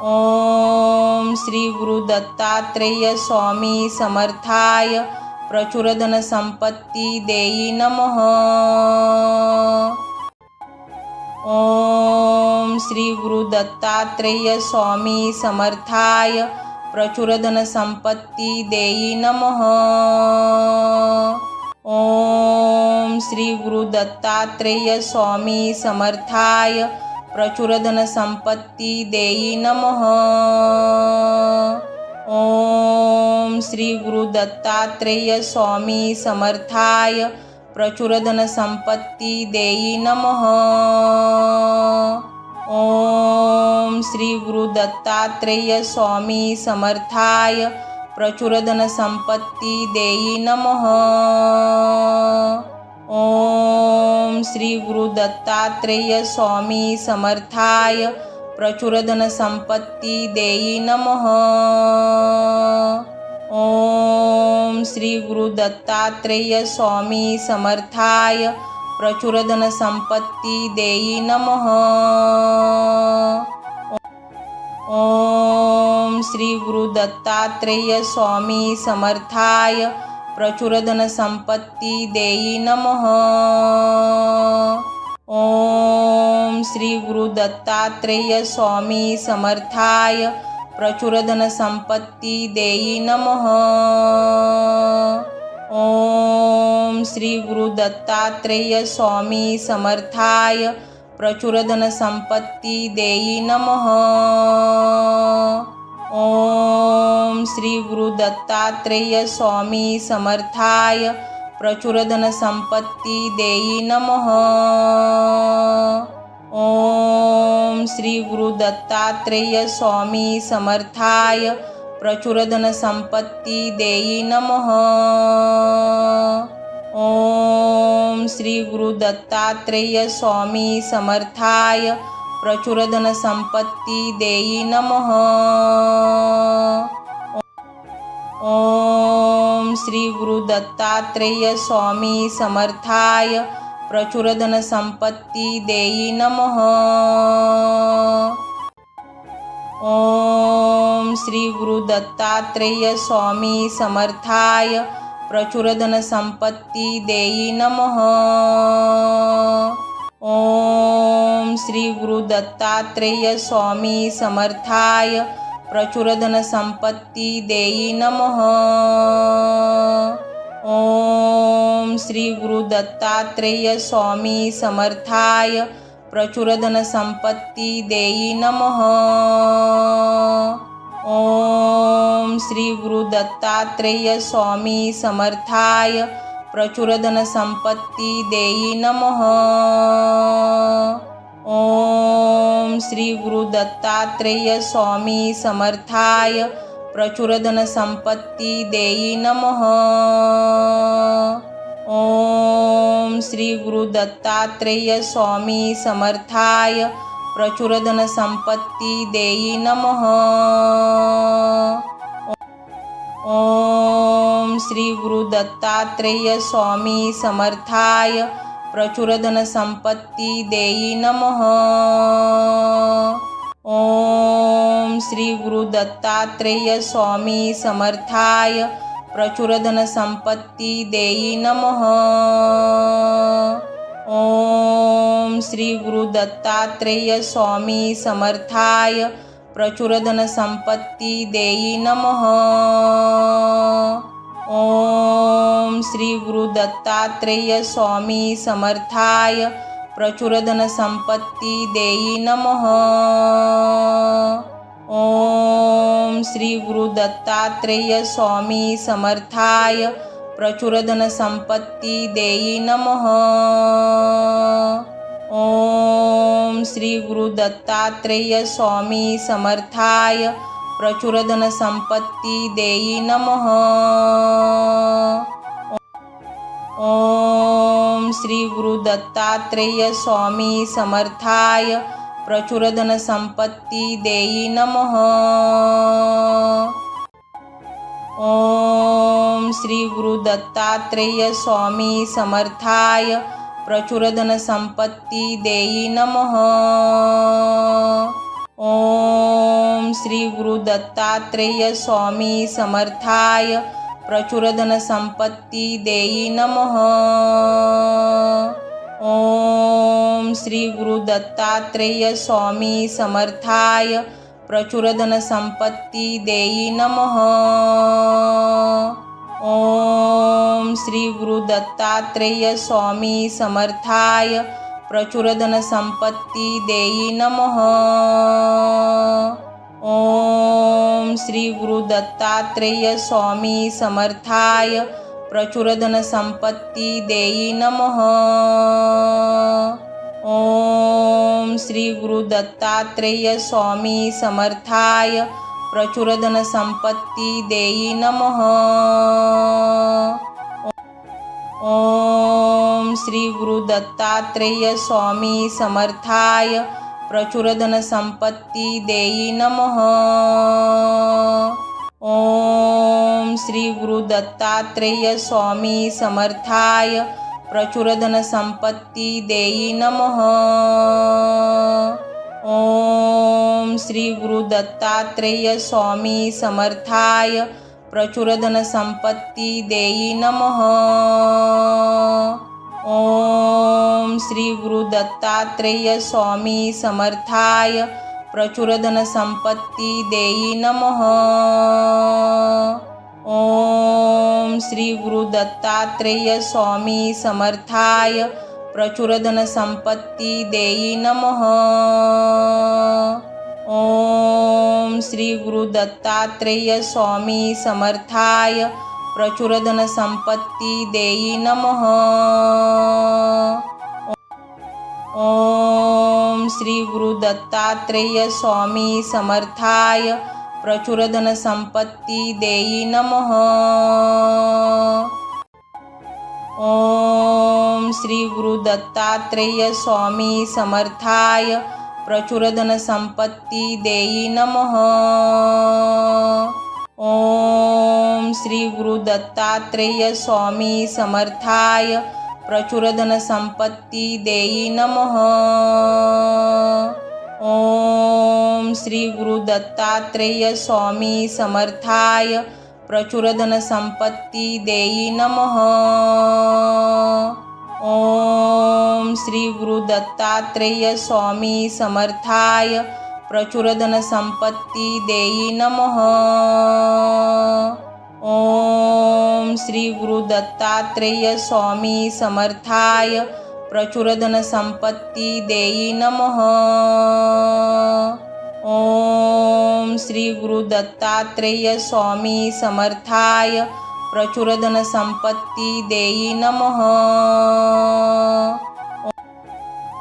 ओम श्री गुरु दत्तात्रेय स्वामी समर्थाय प्रचुर धनसंपत्ती देई नमः। ओम श्री गुरु दत्तात्रेय स्वामी समर्थाय प्रचुर धनसंपत्ती देई नमः। ओम श्री गुरु दत्तात्रेय स्वामी समर्थाय प्रचुर धनसंपत्ती देई नमः। ओम श्री गुरु दत्तात्रेय स्वामी समर्थाय प्रचुर धनसंपत्ती देई नमः। ओम श्री गुरु दत्तात्रेय स्वामी समर्थाय प्रचुर धनसंपत्ती देई नमः। ओम श्री गुरु दत्तात्रेय स्वामी समर्थाय प्रचुर धनसंपत्ती देई नमः। ओम श्री गुरु दत्तात्रेय स्वामी समर्थाय प्रचुर धनसंपत्ती देई नमः। ओम श्री गुरु दत्तात्रेय स्वामी समर्थाय प्रचुर धनसंपत्ती देई नमः। ओम श्री गुरु दत्तात्रेय स्वामी समर्थाय प्रचुर धनसंपत्ती देई नमः। ओम श्री गुरु दत्तात्रेय स्वामी समर्थाय प्रचुर धनसंपत्ती देई नमः। ओम श्री गुरु दत्तात्रेय स्वामी समर्थाय प्रचुर धनसंपत्ती देई नमः। ओम श्री गुरु दत्तात्रेय स्वामी समर्थाय प्रचुर धनसंपत्ती देई नमः। ओम श्री गुरु दत्तात्रेय स्वामी समर्थाय प्रचुर धनसंपत्ती देई नमः। ओम श्री गुरु दत्तात्रेय स्वामी समर्थाय प्रचुर धनसंपत्ती देई नमः। ओम श्री गुरु दत्तात्रेय स्वामी समर्थाय प्रचुर धनसंपत्ती देई नमः। ओम श्री गुरु दत्तात्रेय स्वामी समर्थाय प्रचुर धनसंपत्ती देई नमः। ओम श्री गुरु दत्तात्रेय स्वामी समर्थाय प्रचुर धनसंपत्ती देई नमः। ओम श्री गुरु दत्तात्रेय स्वामी समर्थाय प्रचुर धनसंपत्ती देई नमः। ओम श्री गुरु दत्तात्रेय स्वामी समर्थाय प्रचुर धनसंपत्ती देई नमः। ओम श्री गुरु दत्तात्रेय स्वामी समर्थाय प्रचुर धनसंपत्ती देई नमः। ओम श्री गुरु दत्तात्रेय स्वामी समर्थाय प्रचुर धनसंपत्ती देई नमः। ओम श्री गुरु दत्तात्रेय स्वामी समर्थाय प्रचुर धनसंपत्ती देई नमः। ओम श्री गुरु दत्तात्रेय स्वामी समर्थाय प्रचुर धनसंपत्ती देई नमः। ओम श्री गुरु दत्तात्रेय स्वामी समर्थाय प्रचुर धनसंपत्ती देई नमः। ओम श्री गुरु दत्तात्रेय स्वामी समर्थाय प्रचुर धनसंपत्ती देई नमः। ओम श्री गुरु दत्तात्रेय स्वामी समर्थाय प्रचुर धनसंपत्ती देई नमः। ओम श्री गुरु दत्तात्रेय स्वामी समर्थाय प्रचुर धनसंपत्ती देई नमः। ओम श्री गुरु दत्तात्रेय स्वामी समर्थाय प्रचुर धनसंपत्ती देई नमः। ओम श्री गुरु दत्तात्रेय स्वामी समर्थाय प्रचुर धनसंपत्ती देई नमः। ओम श्री गुरु दत्तात्रेय स्वामी समर्थाय प्रचुर धनसंपत्ती देई नमः। ओम श्री गुरु दत्तात्रेय स्वामी समर्थाय प्रचुर धनसंपत्ती देई नमः। ओम श्री गुरु दत्तात्रेय स्वामी समर्थाय प्रचुर धनसंपत्ती देई नमः। ओम श्री गुरु दत्तात्रेय स्वामी समर्थाय प्रचुर धनसंपत्ती देई नमः। ओम श्री गुरु दत्तात्रेय स्वामी समर्थाय प्रचुर धनसंपत्ती देई नमः। ओम श्री गुरु दत्तात्रेय स्वामी समर्थाय प्रचुर धनसंपत्ती देई नमः। ओम श्री गुरु दत्तात्रेय स्वामी समर्थाय प्रचुर धनसंपत्ती देई नमः। ओम श्री गुरु दत्तात्रेय स्वामी समर्थाय प्रचुर धनसंपत्ती देई नमः। ओम श्री गुरु दत्तात्रेय स्वामी समर्थाय प्रचुर धनसंपत्ती देई नमः। ओम श्री गुरु दत्तात्रेय स्वामी समर्थाय प्रचुर धनसंपत्ती देई नमः। ओम श्री गुरु दत्तात्रेय स्वामी समर्थाय प्रचुर धनसंपत्ती देई नमः। ओम श्री गुरु दत्तात्रेय स्वामी समर्थाय प्रचुर धनसंपत्ती देई नमः। ओम श्री गुरु दत्तात्रेय स्वामी समर्थाय प्रचुर धनसंपत्ती देई नमः। ओम श्री गुरु दत्तात्रेय स्वामी समर्थाय प्रचुर धनसंपत्ती देई नमः। ओम श्री गुरु दत्तात्रेय स्वामी समर्थाय प्रचुर धनसंपत्ती देई नमः। ओम श्री गुरु दत्तात्रेय स्वामी समर्थाय प्रचुर धनसंपत्ती देई नमः। ओम श्री गुरु दत्तात्रेय स्वामी समर्थाय प्रचुर धनसंपत्ती देई नमः।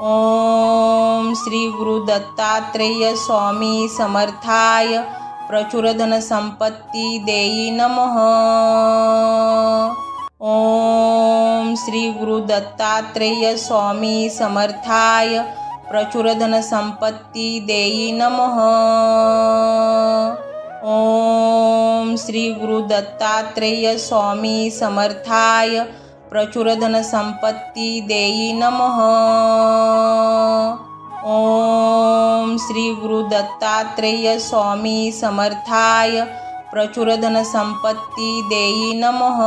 ओम श्री गुरु दत्तात्रेय स्वामी समर्थाय प्रचुर धनसंपत्ती देई नमः। ओम श्री गुरु दत्तात्रेय स्वामी समर्थाय प्रचुर धनसंपत्ती देई नमः। ओम श्री गुरु दत्तात्रेय स्वामी समर्थाय प्रचुर धनसंपत्ती देई नमः। ओम श्री गुरु दत्तात्रेय स्वामी समर्थाय प्रचुर धनसंपत्ती देई नमः।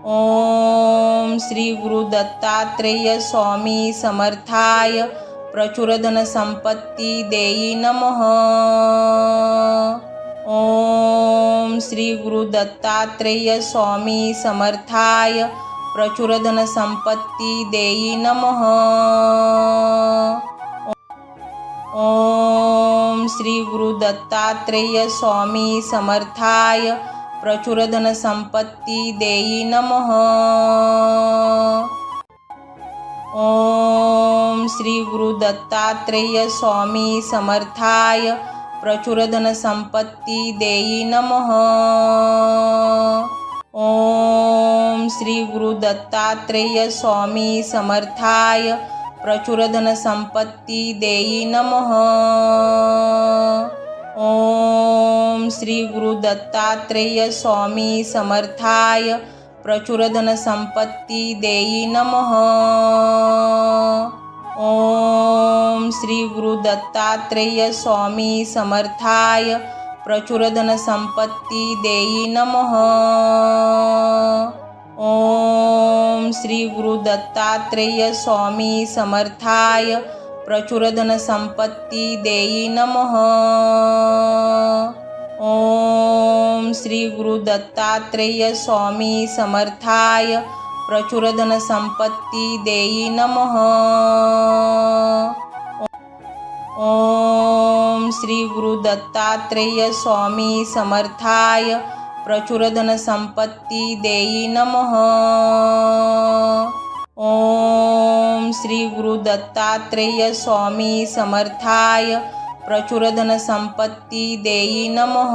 ओम श्री गुरु दत्तात्रेय स्वामी समर्थाय प्रचुर धनसंपत्ती देई नमः। ओम श्री गुरु दत्तात्रेय स्वामी समर्थाय प्रचुर धनसंपत्ती देई नमः। ओम श्री गुरु दत्तात्रेय स्वामी समर्थाय प्रचुर धनसंपत्ती देई नमः। ओम श्री गुरु दत्तात्रेय स्वामी समर्थाय प्रचुर धनसंपत्ती देई नमः। ओम श्री गुरु दत्तात्रेय स्वामी समर्थाय प्रचुर धनसंपत्ती देई नमः। ओम श्री गुरु दत्तात्रेय स्वामी समर्थाय प्रचुर धनसंपत्ती देई नमः। ओम श्री गुरु दत्तात्रेय स्वामी समर्थाय प्रचुर धनसंपत्ती देई नमः। ओम श्री गुरु दत्तात्रेय स्वामी समर्थाय प्रचुर धनसंपत्ती देई नमः। ओम श्री गुरु दत्तात्रेय स्वामी समर्थाय प्रचुर धनसंपत्ती देई नमः। ओम श्री गुरु दत्तात्रेय स्वामी समर्थाय प्रचुर धनसंपत्ती देई नमः। ओम श्री गुरु दत्तात्रेय स्वामी समर्थाय प्रचुर धनसंपत्ती देई नमः।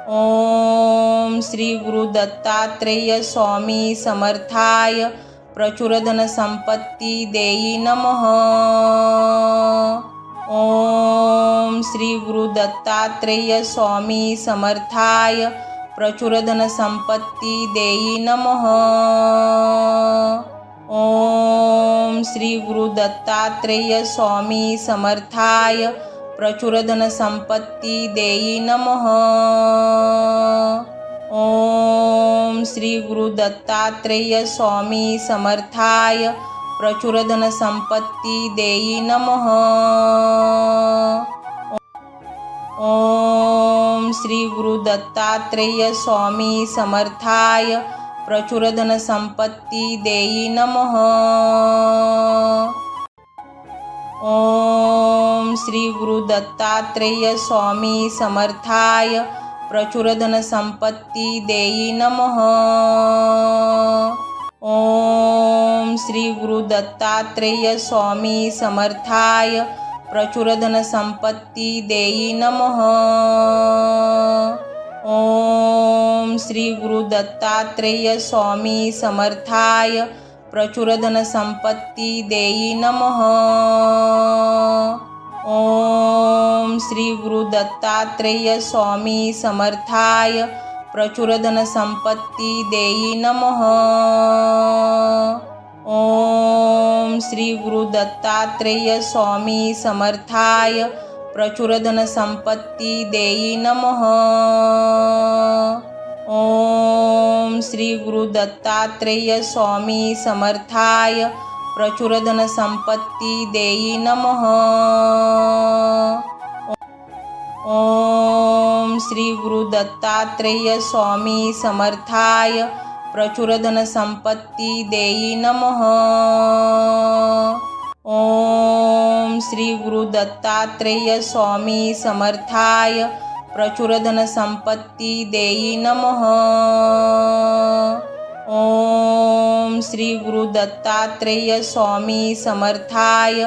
ओम श्री गुरु दत्तात्रेय स्वामी समर्थाय प्रचुर धनसंपत्ती देई नमः। ओम श्री गुरु दत्तात्रेय स्वामी समर्थाय प्रचुर धनसंपत्ती देई नमः। ओम श्री गुरु दत्तात्रेय स्वामी समर्थाय प्रचुर धनसंपत्ती देई नमः। ओम श्री गुरु दत्तात्रेय स्वामी समर्थाय प्रचुर धनसंपत्ती देई नमः। ओम श्री गुरु दत्तात्रेय स्वामी समर्थाय प्रचुर धन संपत्ती देई नमः। ओम श्री गुरु दत्तात्रेय स्वामी समर्थाय प्रचुर धन संपत्ती देई नमः। ओम श्री गुरु दत्तात्रेय स्वामी समर्थाय प्रचुर धन संपत्ती देई नमः। ओम श्री गुरु दत्तात्रेय स्वामी समर्थाय प्रचुर धन संपत्ती देई नमः। ओम श्री गुरु दत्तात्रेय स्वामी समर्थाय प्रचुर धन संपत्ती देई नमः। ओम श्री गुरु दत्तात्रेय स्वामी समर्थाय प्रचुर धन संपत्ती देई नमः। ओम श्री गुरु दत्तात्रेय स्वामी समर्थाय प्रचुर धन संपत्ती देई नमः। ओम श्री गुरु दत्तात्रेय स्वामी समर्थाय प्रचुर धन संपत्ती देई नमः। ओम श्री गुरु दत्तात्रेय स्वामी समर्थाय प्रचुर धन संपत्ती देई नमः। ओम श्री गुरु दत्तात्रेय स्वामी समर्थाय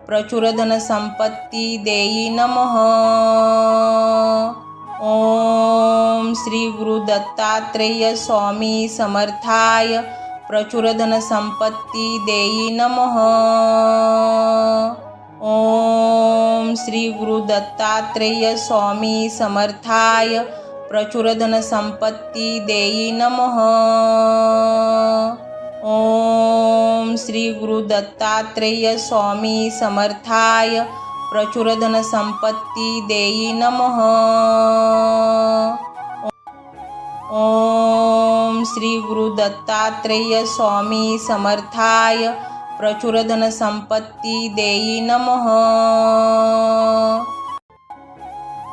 प्रचुर धन संपत्ती देई नमः। ओम श्री गुरु दत्तात्रेय स्वामी समर्थाय प्रचुर धन संपत्ती देई नमः। ओम श्री गुरु दत्तात्रेय स्वामी समर्थाय प्रचुर धन संपत्ती देई नमः। ओम श्री गुरु दत्तात्रेय स्वामी समर्थाय प्रचुर धन संपत्ती देई नमः। ओम श्री गुरु दत्तात्रेय स्वामी समर्थाय प्रचुर धन संपत्ती देई नमः।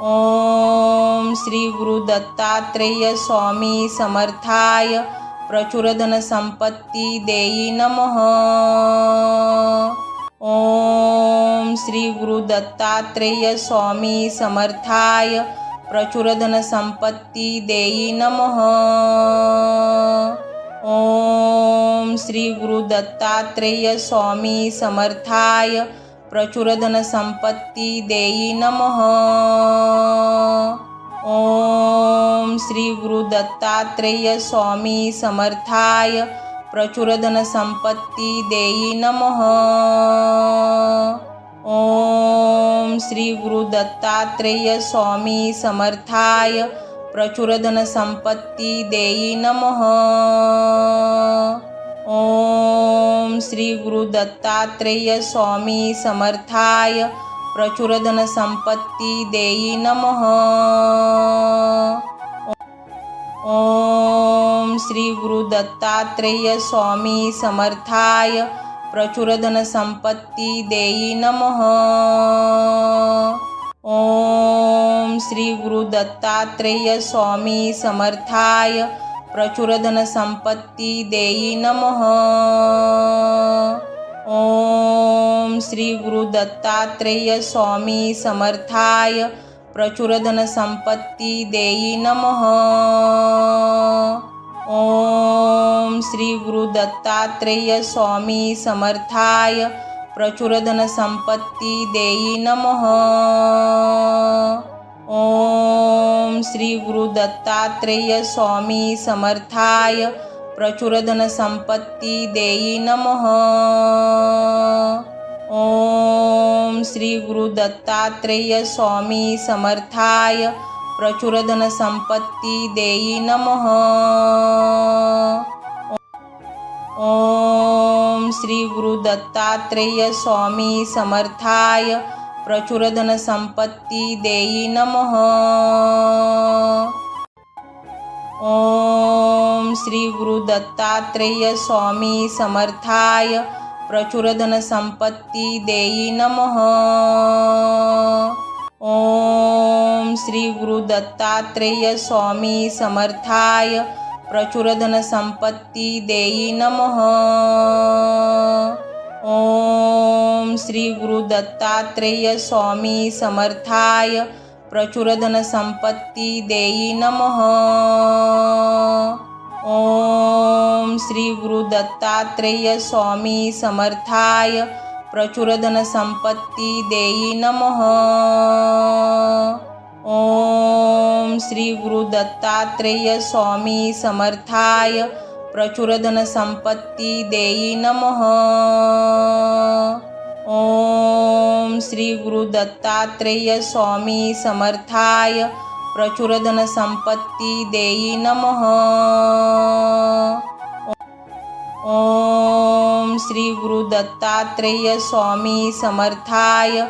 ओम श्री गुरु दत्तात्रेय स्वामी समर्थाय प्रचुर धन संपत्ती देई नमः। ओम श्री गुरु दत्तात्रेय स्वामी समर्थाय प्रचुर धन संपत्ती देई नमः। ओम श्री गुरु दत्तात्रेय स्वामी समर्थाय प्रचुर धन संपत्ती देई नमः। ओम श्री गुरु दत्तात्रेय स्वामी समर्थाय प्रचुर धन संपत्ती देई नमः। ओम श्री गुरु दत्तात्रेय स्वामी समर्थाय प्रचुर धन संपत्ती देई नमः। ओम श्री गुरु दत्तात्रेय स्वामी समर्थाय प्रचुर धन संपत्ती देई नमः। ओम श्री गुरु दत्तात्रेय स्वामी समर्थाय प्रचुर धन संपत्ती देई नमः। ओम श्री गुरु दत्तात्रेय स्वामी समर्थाय प्रचुर धन संपत्ती देई नमः। ओम श्री गुरु दत्तात्रेय स्वामी समर्थाय प्रचुर धन संपत्ती देई नमः। ओम श्री गुरु दत्तात्रेय स्वामी समर्थाय प्रचुर धन संपत्ती देई नमः। ओम श्री गुरु दत्तात्रेय स्वामी समर्थाय प्रचुर धन संपत्ती देई नमः। ओम श्री गुरु दत्तात्रेय स्वामी समर्थाय प्रचुर धन संपत्ती देई नमः। ओम श्री गुरु दत्तात्रेय स्वामी समर्थाय प्रचुर धन संपत्ती देई नमः। ओम श्री गुरु दत्तात्रेय स्वामी समर्थाय प्रचुर धन संपत्ती देई नमः। ओम श्री गुरु दत्तात्रेय स्वामी समर्थाय प्रचुर धनसंपत्ती देई नमः। ओम श्री गुरु दत्तात्रेय स्वामी समर्थाय प्रचुर धनसंपत्ती देई नमः। ओम श्री गुरु दत्तात्रेय स्वामी समर्थाय प्रचुर धनसंपत्ती देई नमः। ओम श्री गुरु दत्तात्रेय स्वामी समर्थाय प्रचुर धनसंपत्ती देई नमः। ओम श्री गुरु दत्तात्रेय स्वामी समर्थाय प्रचुर धनसंपत्ती देई नमः। ओम श्री गुरु दत्तात्रेय स्वामी समर्थाय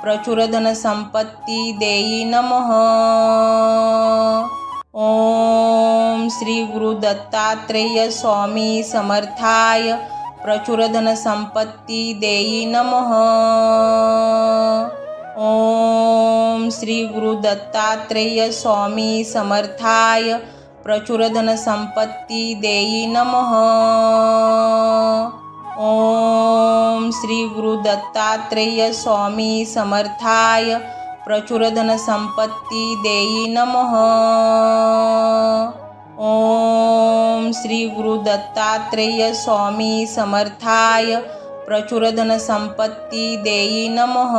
प्रचुर धनसंपत्ती देई नमः। ओम श्री गुरु दत्तात्रेय स्वामी समर्थाय प्रचुर धनसंपत्ती देई नमः। ओम श्री गुरु दत्तात्रेय स्वामी समर्थाय प्रचुर धनसंपत्ती देई नमः। ओम श्री गुरु दत्तात्रेय स्वामी समर्थाय प्रचुर धनसंपत्ती देई नमः। ओम श्री गुरु दत्तात्रेय स्वामी समर्थाय प्रचुर धनसंपत्ती देई नमः।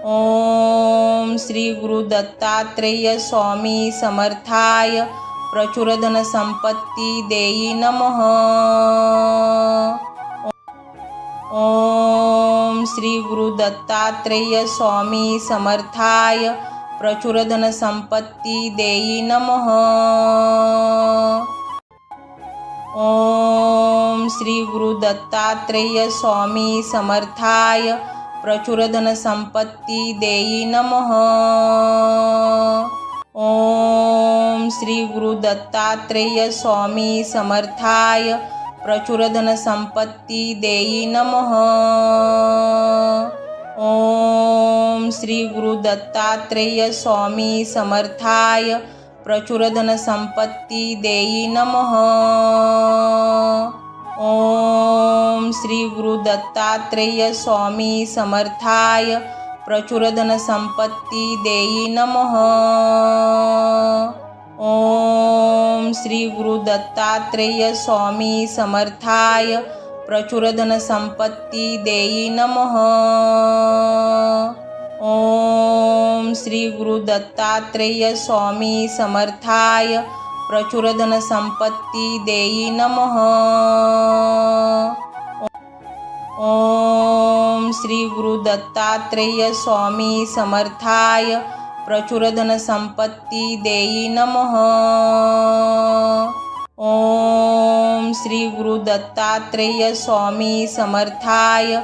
ओम श्री गुरु दत्तात्रेय स्वामी समर्थाय प्रचुर धनसंपत्ती देई नमः। ओम श्री गुरु दत्तात्रेय स्वामी समर्थाय प्रचुर धनसंपत्ती देई नमः। ओम श्री गुरु दत्तात्रेय स्वामी समर्थाय प्रचुर धनसंपत्ती देई नमः। ओम श्री गुरु दत्तात्रेय स्वामी समर्थाय प्रचुर धनसंपत्ती देई नमः। ओम श्री गुरु दत्तात्रेय स्वामी समर्थाय प्रचुर धनसंपत्ती देई नमः। ओम श्री गुरु दत्तात्रेय स्वामी समर्थाय प्रचुर धनसंपत्ती देई नमः। ओम श्री गुरु दत्तात्रेय स्वामी समर्थाय प्रचुर धनसंपत्ती देई नमः। ओम श्री गुरु दत्तात्रेय स्वामी समर्थाय प्रचुर धनसंपत्ती देई नमः। ओम श्री गुरु दत्तात्रेय स्वामी समर्थाय प्रचुर धनसंपत्ती देई नमः। ओम श्री गुरु दत्तात्रेय स्वामी समर्थाय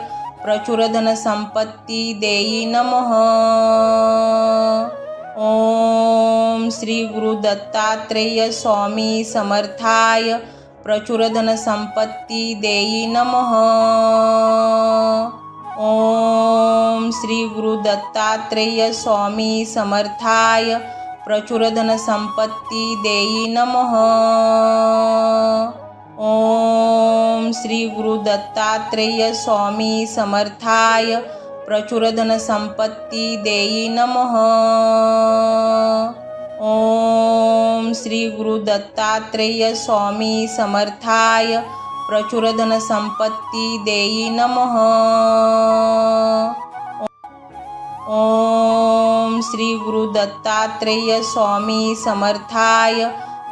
प्रचुर धनसंपत्ती देई नमः। ओम श्री गुरु दत्तात्रेय स्वामी समर्थाय प्रचुर धनसंपत्ती देई नमः। ओम श्री गुरु दत्तात्रेय स्वामी समर्थाय प्रचुर धनसंपत्ती देई नमः। ओम श्री गुरु दत्तात्रेय स्वामी समर्थाय प्रचुर धनसंपत्ती देई नमः। ओम श्री गुरु दत्तात्रेय स्वामी समर्थाय प्रचुर धनसंपत्ती देई नमः। ओम श्री गुरु दत्तात्रेय स्वामी समर्थाय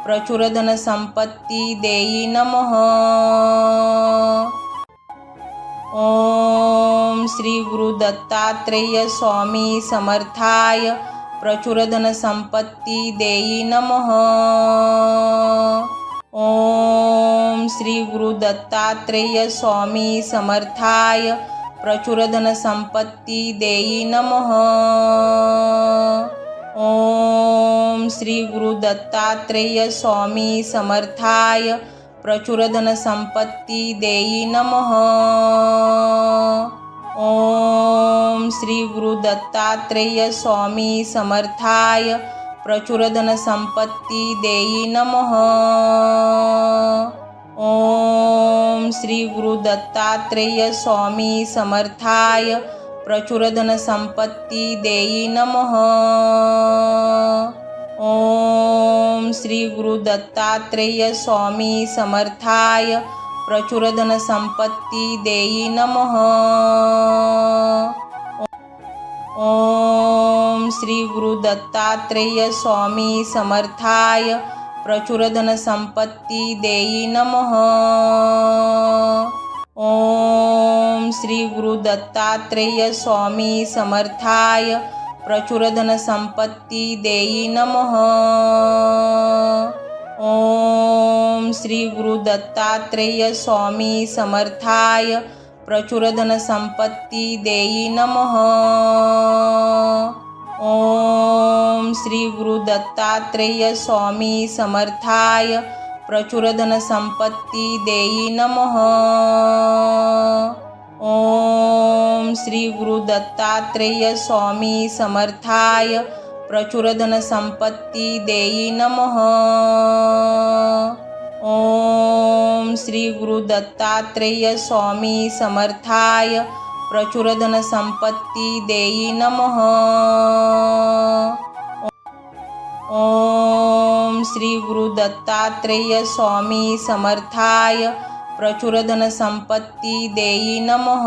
प्रचुर धनसंपत्ती देई नमः। ओम श्री गुरु दत्तात्रेय स्वामी समर्थाय प्रचुर धनसंपत्ती देई नमः। ओम श्री गुरु दत्तात्रेय स्वामी समर्थाय प्रचुर धनसंपत्ती देई नमः। ओम श्री गुरु दत्तात्रेय स्वामी समर्थाय प्रचुर धनसंपत्ती देई नमः। ओम श्री गुरु दत्तात्रेय स्वामी समर्थाय प्रचुर धनसंपत्ती देई नमः। ओम श्री गुरु दत्तात्रेय स्वामी समर्थाय प्रचुर धनसंपत्ती देई नमः। ओम श्री गुरु दत्तात्रेय स्वामी समर्थाय प्रचुर धनसंपत्ती देई नमः। ओम श्री गुरु दत्तात्रेय स्वामी समर्थाय प्रचुर धनसंपत्ती देई नमः। ओम श्री गुरु दत्तात्रेय स्वामी समर्थाय प्रचुर धनसंपत्ती देई नमः। ओम श्री गुरु दत्तात्रेय स्वामी समर्थाय प्रचुर धनसंपत्ती देई नमः। ओम श्री गुरु दत्तात्रेय स्वामी समर्थाय प्रचुर धनसंपत्ती देई नमः। ओम श्री गुरु दत्तात्रेय स्वामी समर्थाय प्रचुर धनसंपत्ती देई नमः। ओम श्री गुरु दत्तात्रेय स्वामी समर्थाय प्रचुर धनसंपत्ती देई नमः। ओम श्री गुरु दत्तात्रेय स्वामी समर्थाय प्रचुर धनसंपत्ती देई नमः।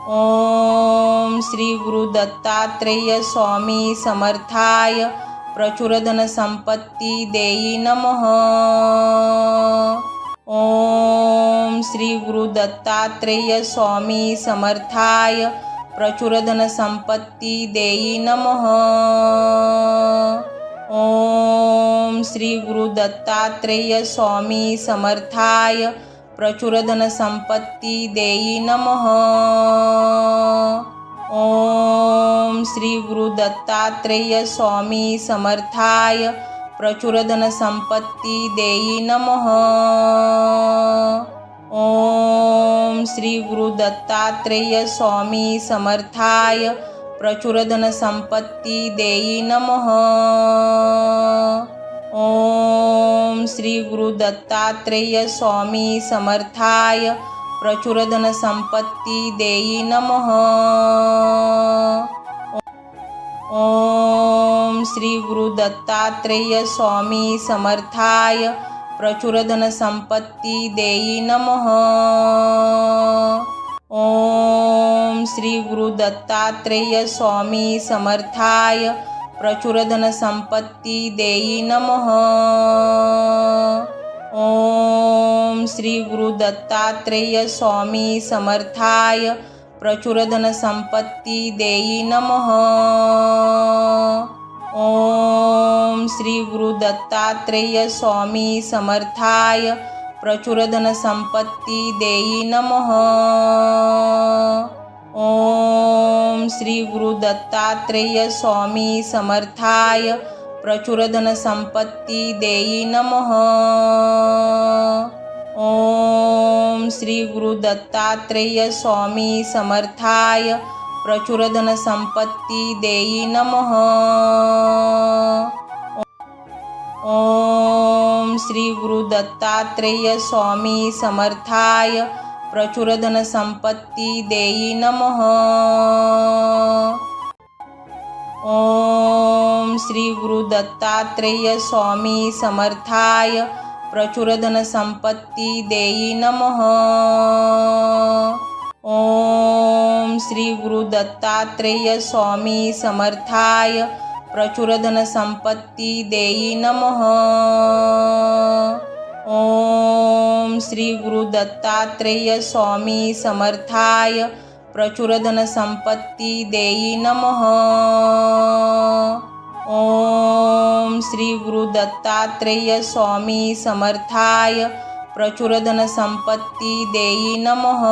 ओम श्री गुरु दत्तात्रेय स्वामी समर्थाय प्रचुर धनसंपत्ती देई नमः। ओम श्री गुरु दत्तात्रेय स्वामी समर्थाय प्रचुर धनसंपत्ती देई नमः। ओम श्री गुरु दत्तात्रेय स्वामी समर्थाय प्रचुर धनसंपत्ती देई नमः। ओम श्री गुरु दत्तात्रेय स्वामी समर्थाय प्रचुर धनसंपत्ती देई नमः। ओम श्री गुरु दत्तात्रेय स्वामी समर्थाय प्रचुर धनसंपत्ती देई नमः। ओम श्री गुरु दत्तात्रेय स्वामी समर्थाय प्रचुर धनसंपत्ती देई नमः। ओम श्री गुरु दत्तात्रेय स्वामी समर्थाय प्रचुर धनसंपत्ती देई नमः। ओम श्री गुरु दत्तात्रेय स्वामी समर्थाय प्रचुर धनसंपत्ती देई नमः। ओम श्री गुरु दत्तात्रेय स्वामी समर्थाय प्रचुर धनसंपत्ती देई नमः। ओम श्री गुरु दत्तात्रेय स्वामी समर्थाय प्रचुर धनसंपत्ती देई नमः। ओम श्री गुरु दत्तात्रेय स्वामी समर्थाय प्रचुर धनसंपत्ती देई नमः। ओम श्री गुरु दत्तात्रेय स्वामी समर्थाय प्रचुर धनसंपत्ती देई नमः। ओम श्री गुरु दत्तात्रेय स्वामी समर्थाय प्रचुर धनसंपत्ती देई नमः। ओम श्री गुरु दत्तात्रेय स्वामी समर्थाय प्रचुर धनसंपत्ती देई नमः। ओम श्री गुरु दत्तात्रेय स्वामी समर्थाय प्रचुर धनसंपत्ती देई नमः। ओम श्री गुरु दत्तात्रेय स्वामी समर्थाय प्रचुर धनसंपत्ती देई नमः। ओम श्री गुरु दत्तात्रेय स्वामी समर्थाय प्रचुर धनसंपत्ती देई नमः।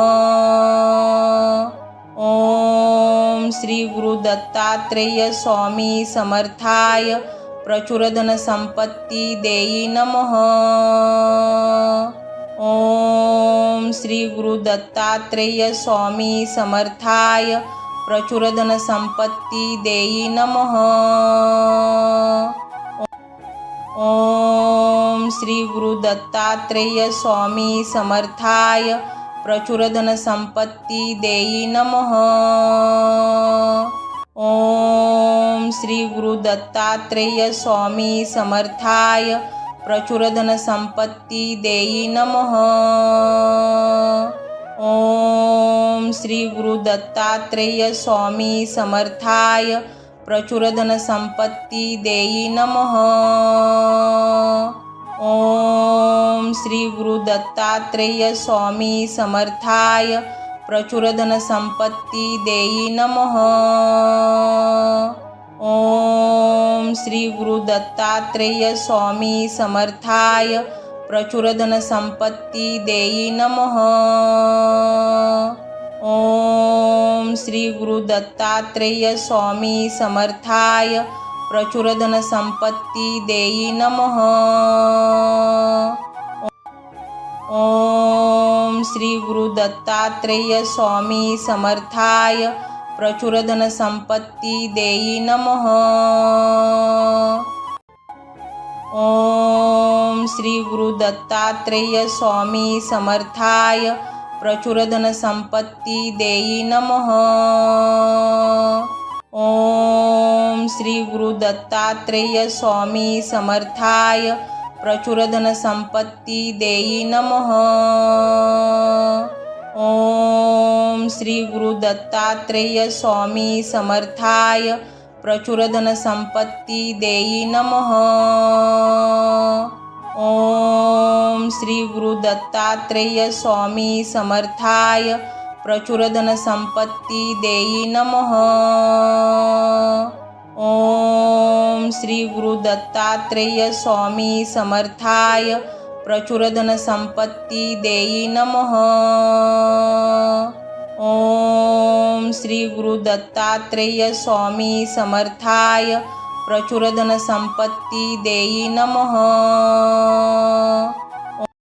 ओम श्री गुरु दत्तात्रेय स्वामी समर्थाय प्रचुर धनसंपत्ती देई नमः। ओम श्री गुरु दत्तात्रेय स्वामी समर्थाय प्रचुर धनसंपत्ती देई नमः। ओम श्री गुरु दत्तात्रेय स्वामी समर्थाय प्रचुर धनसंपत्ती देई नमः। ओम श्री गुरु दत्तात्रेय स्वामी समर्थाय प्रचुर धनसंपत्ती देई नमः। ओम श्री गुरु दत्तात्रेय स्वामी समर्थाय प्रचुर धनसंपत्ती देई नमः। ओम श्री गुरु दत्तात्रेय स्वामी समर्थाय प्रचुर धनसंपत्ती देई नमः। ओम श्री गुरु दत्तात्रेय स्वामी समर्थाय प्रचुर धनसंपत्ती देई नमः। ओम श्री गुरु दत्तात्रेय स्वामी समर्थाय प्रचुर धनसंपत्ती देई नमः। ओम श्री गुरु दत्तात्रेय स्वामी समर्थाय प्रचुर धनसंपत्ती देई नमः। ओम श्री गुरु दत्तात्रेय स्वामी समर्थाय प्रचुर धनसंपत्ती देई नमः। ओम श्री गुरु दत्तात्रेय स्वामी समर्थाय प्रचुर धनसंपत्ती देई नमः। ओम श्री गुरु दत्तात्रेय स्वामी समर्थाय प्रचुर धनसंपत्ती देई नमः। ओम श्री गुरु दत्तात्रेय स्वामी समर्थाय प्रचुर धनसंपत्ती देई नमः। ओम श्री गुरु दत्तात्रेय स्वामी समर्थाय प्रचुर धनसंपत्ती देई नमः। ओम श्री गुरु दत्तात्रेय स्वामी समर्थाय प्रचुर धनसंपत्ती देई नमः।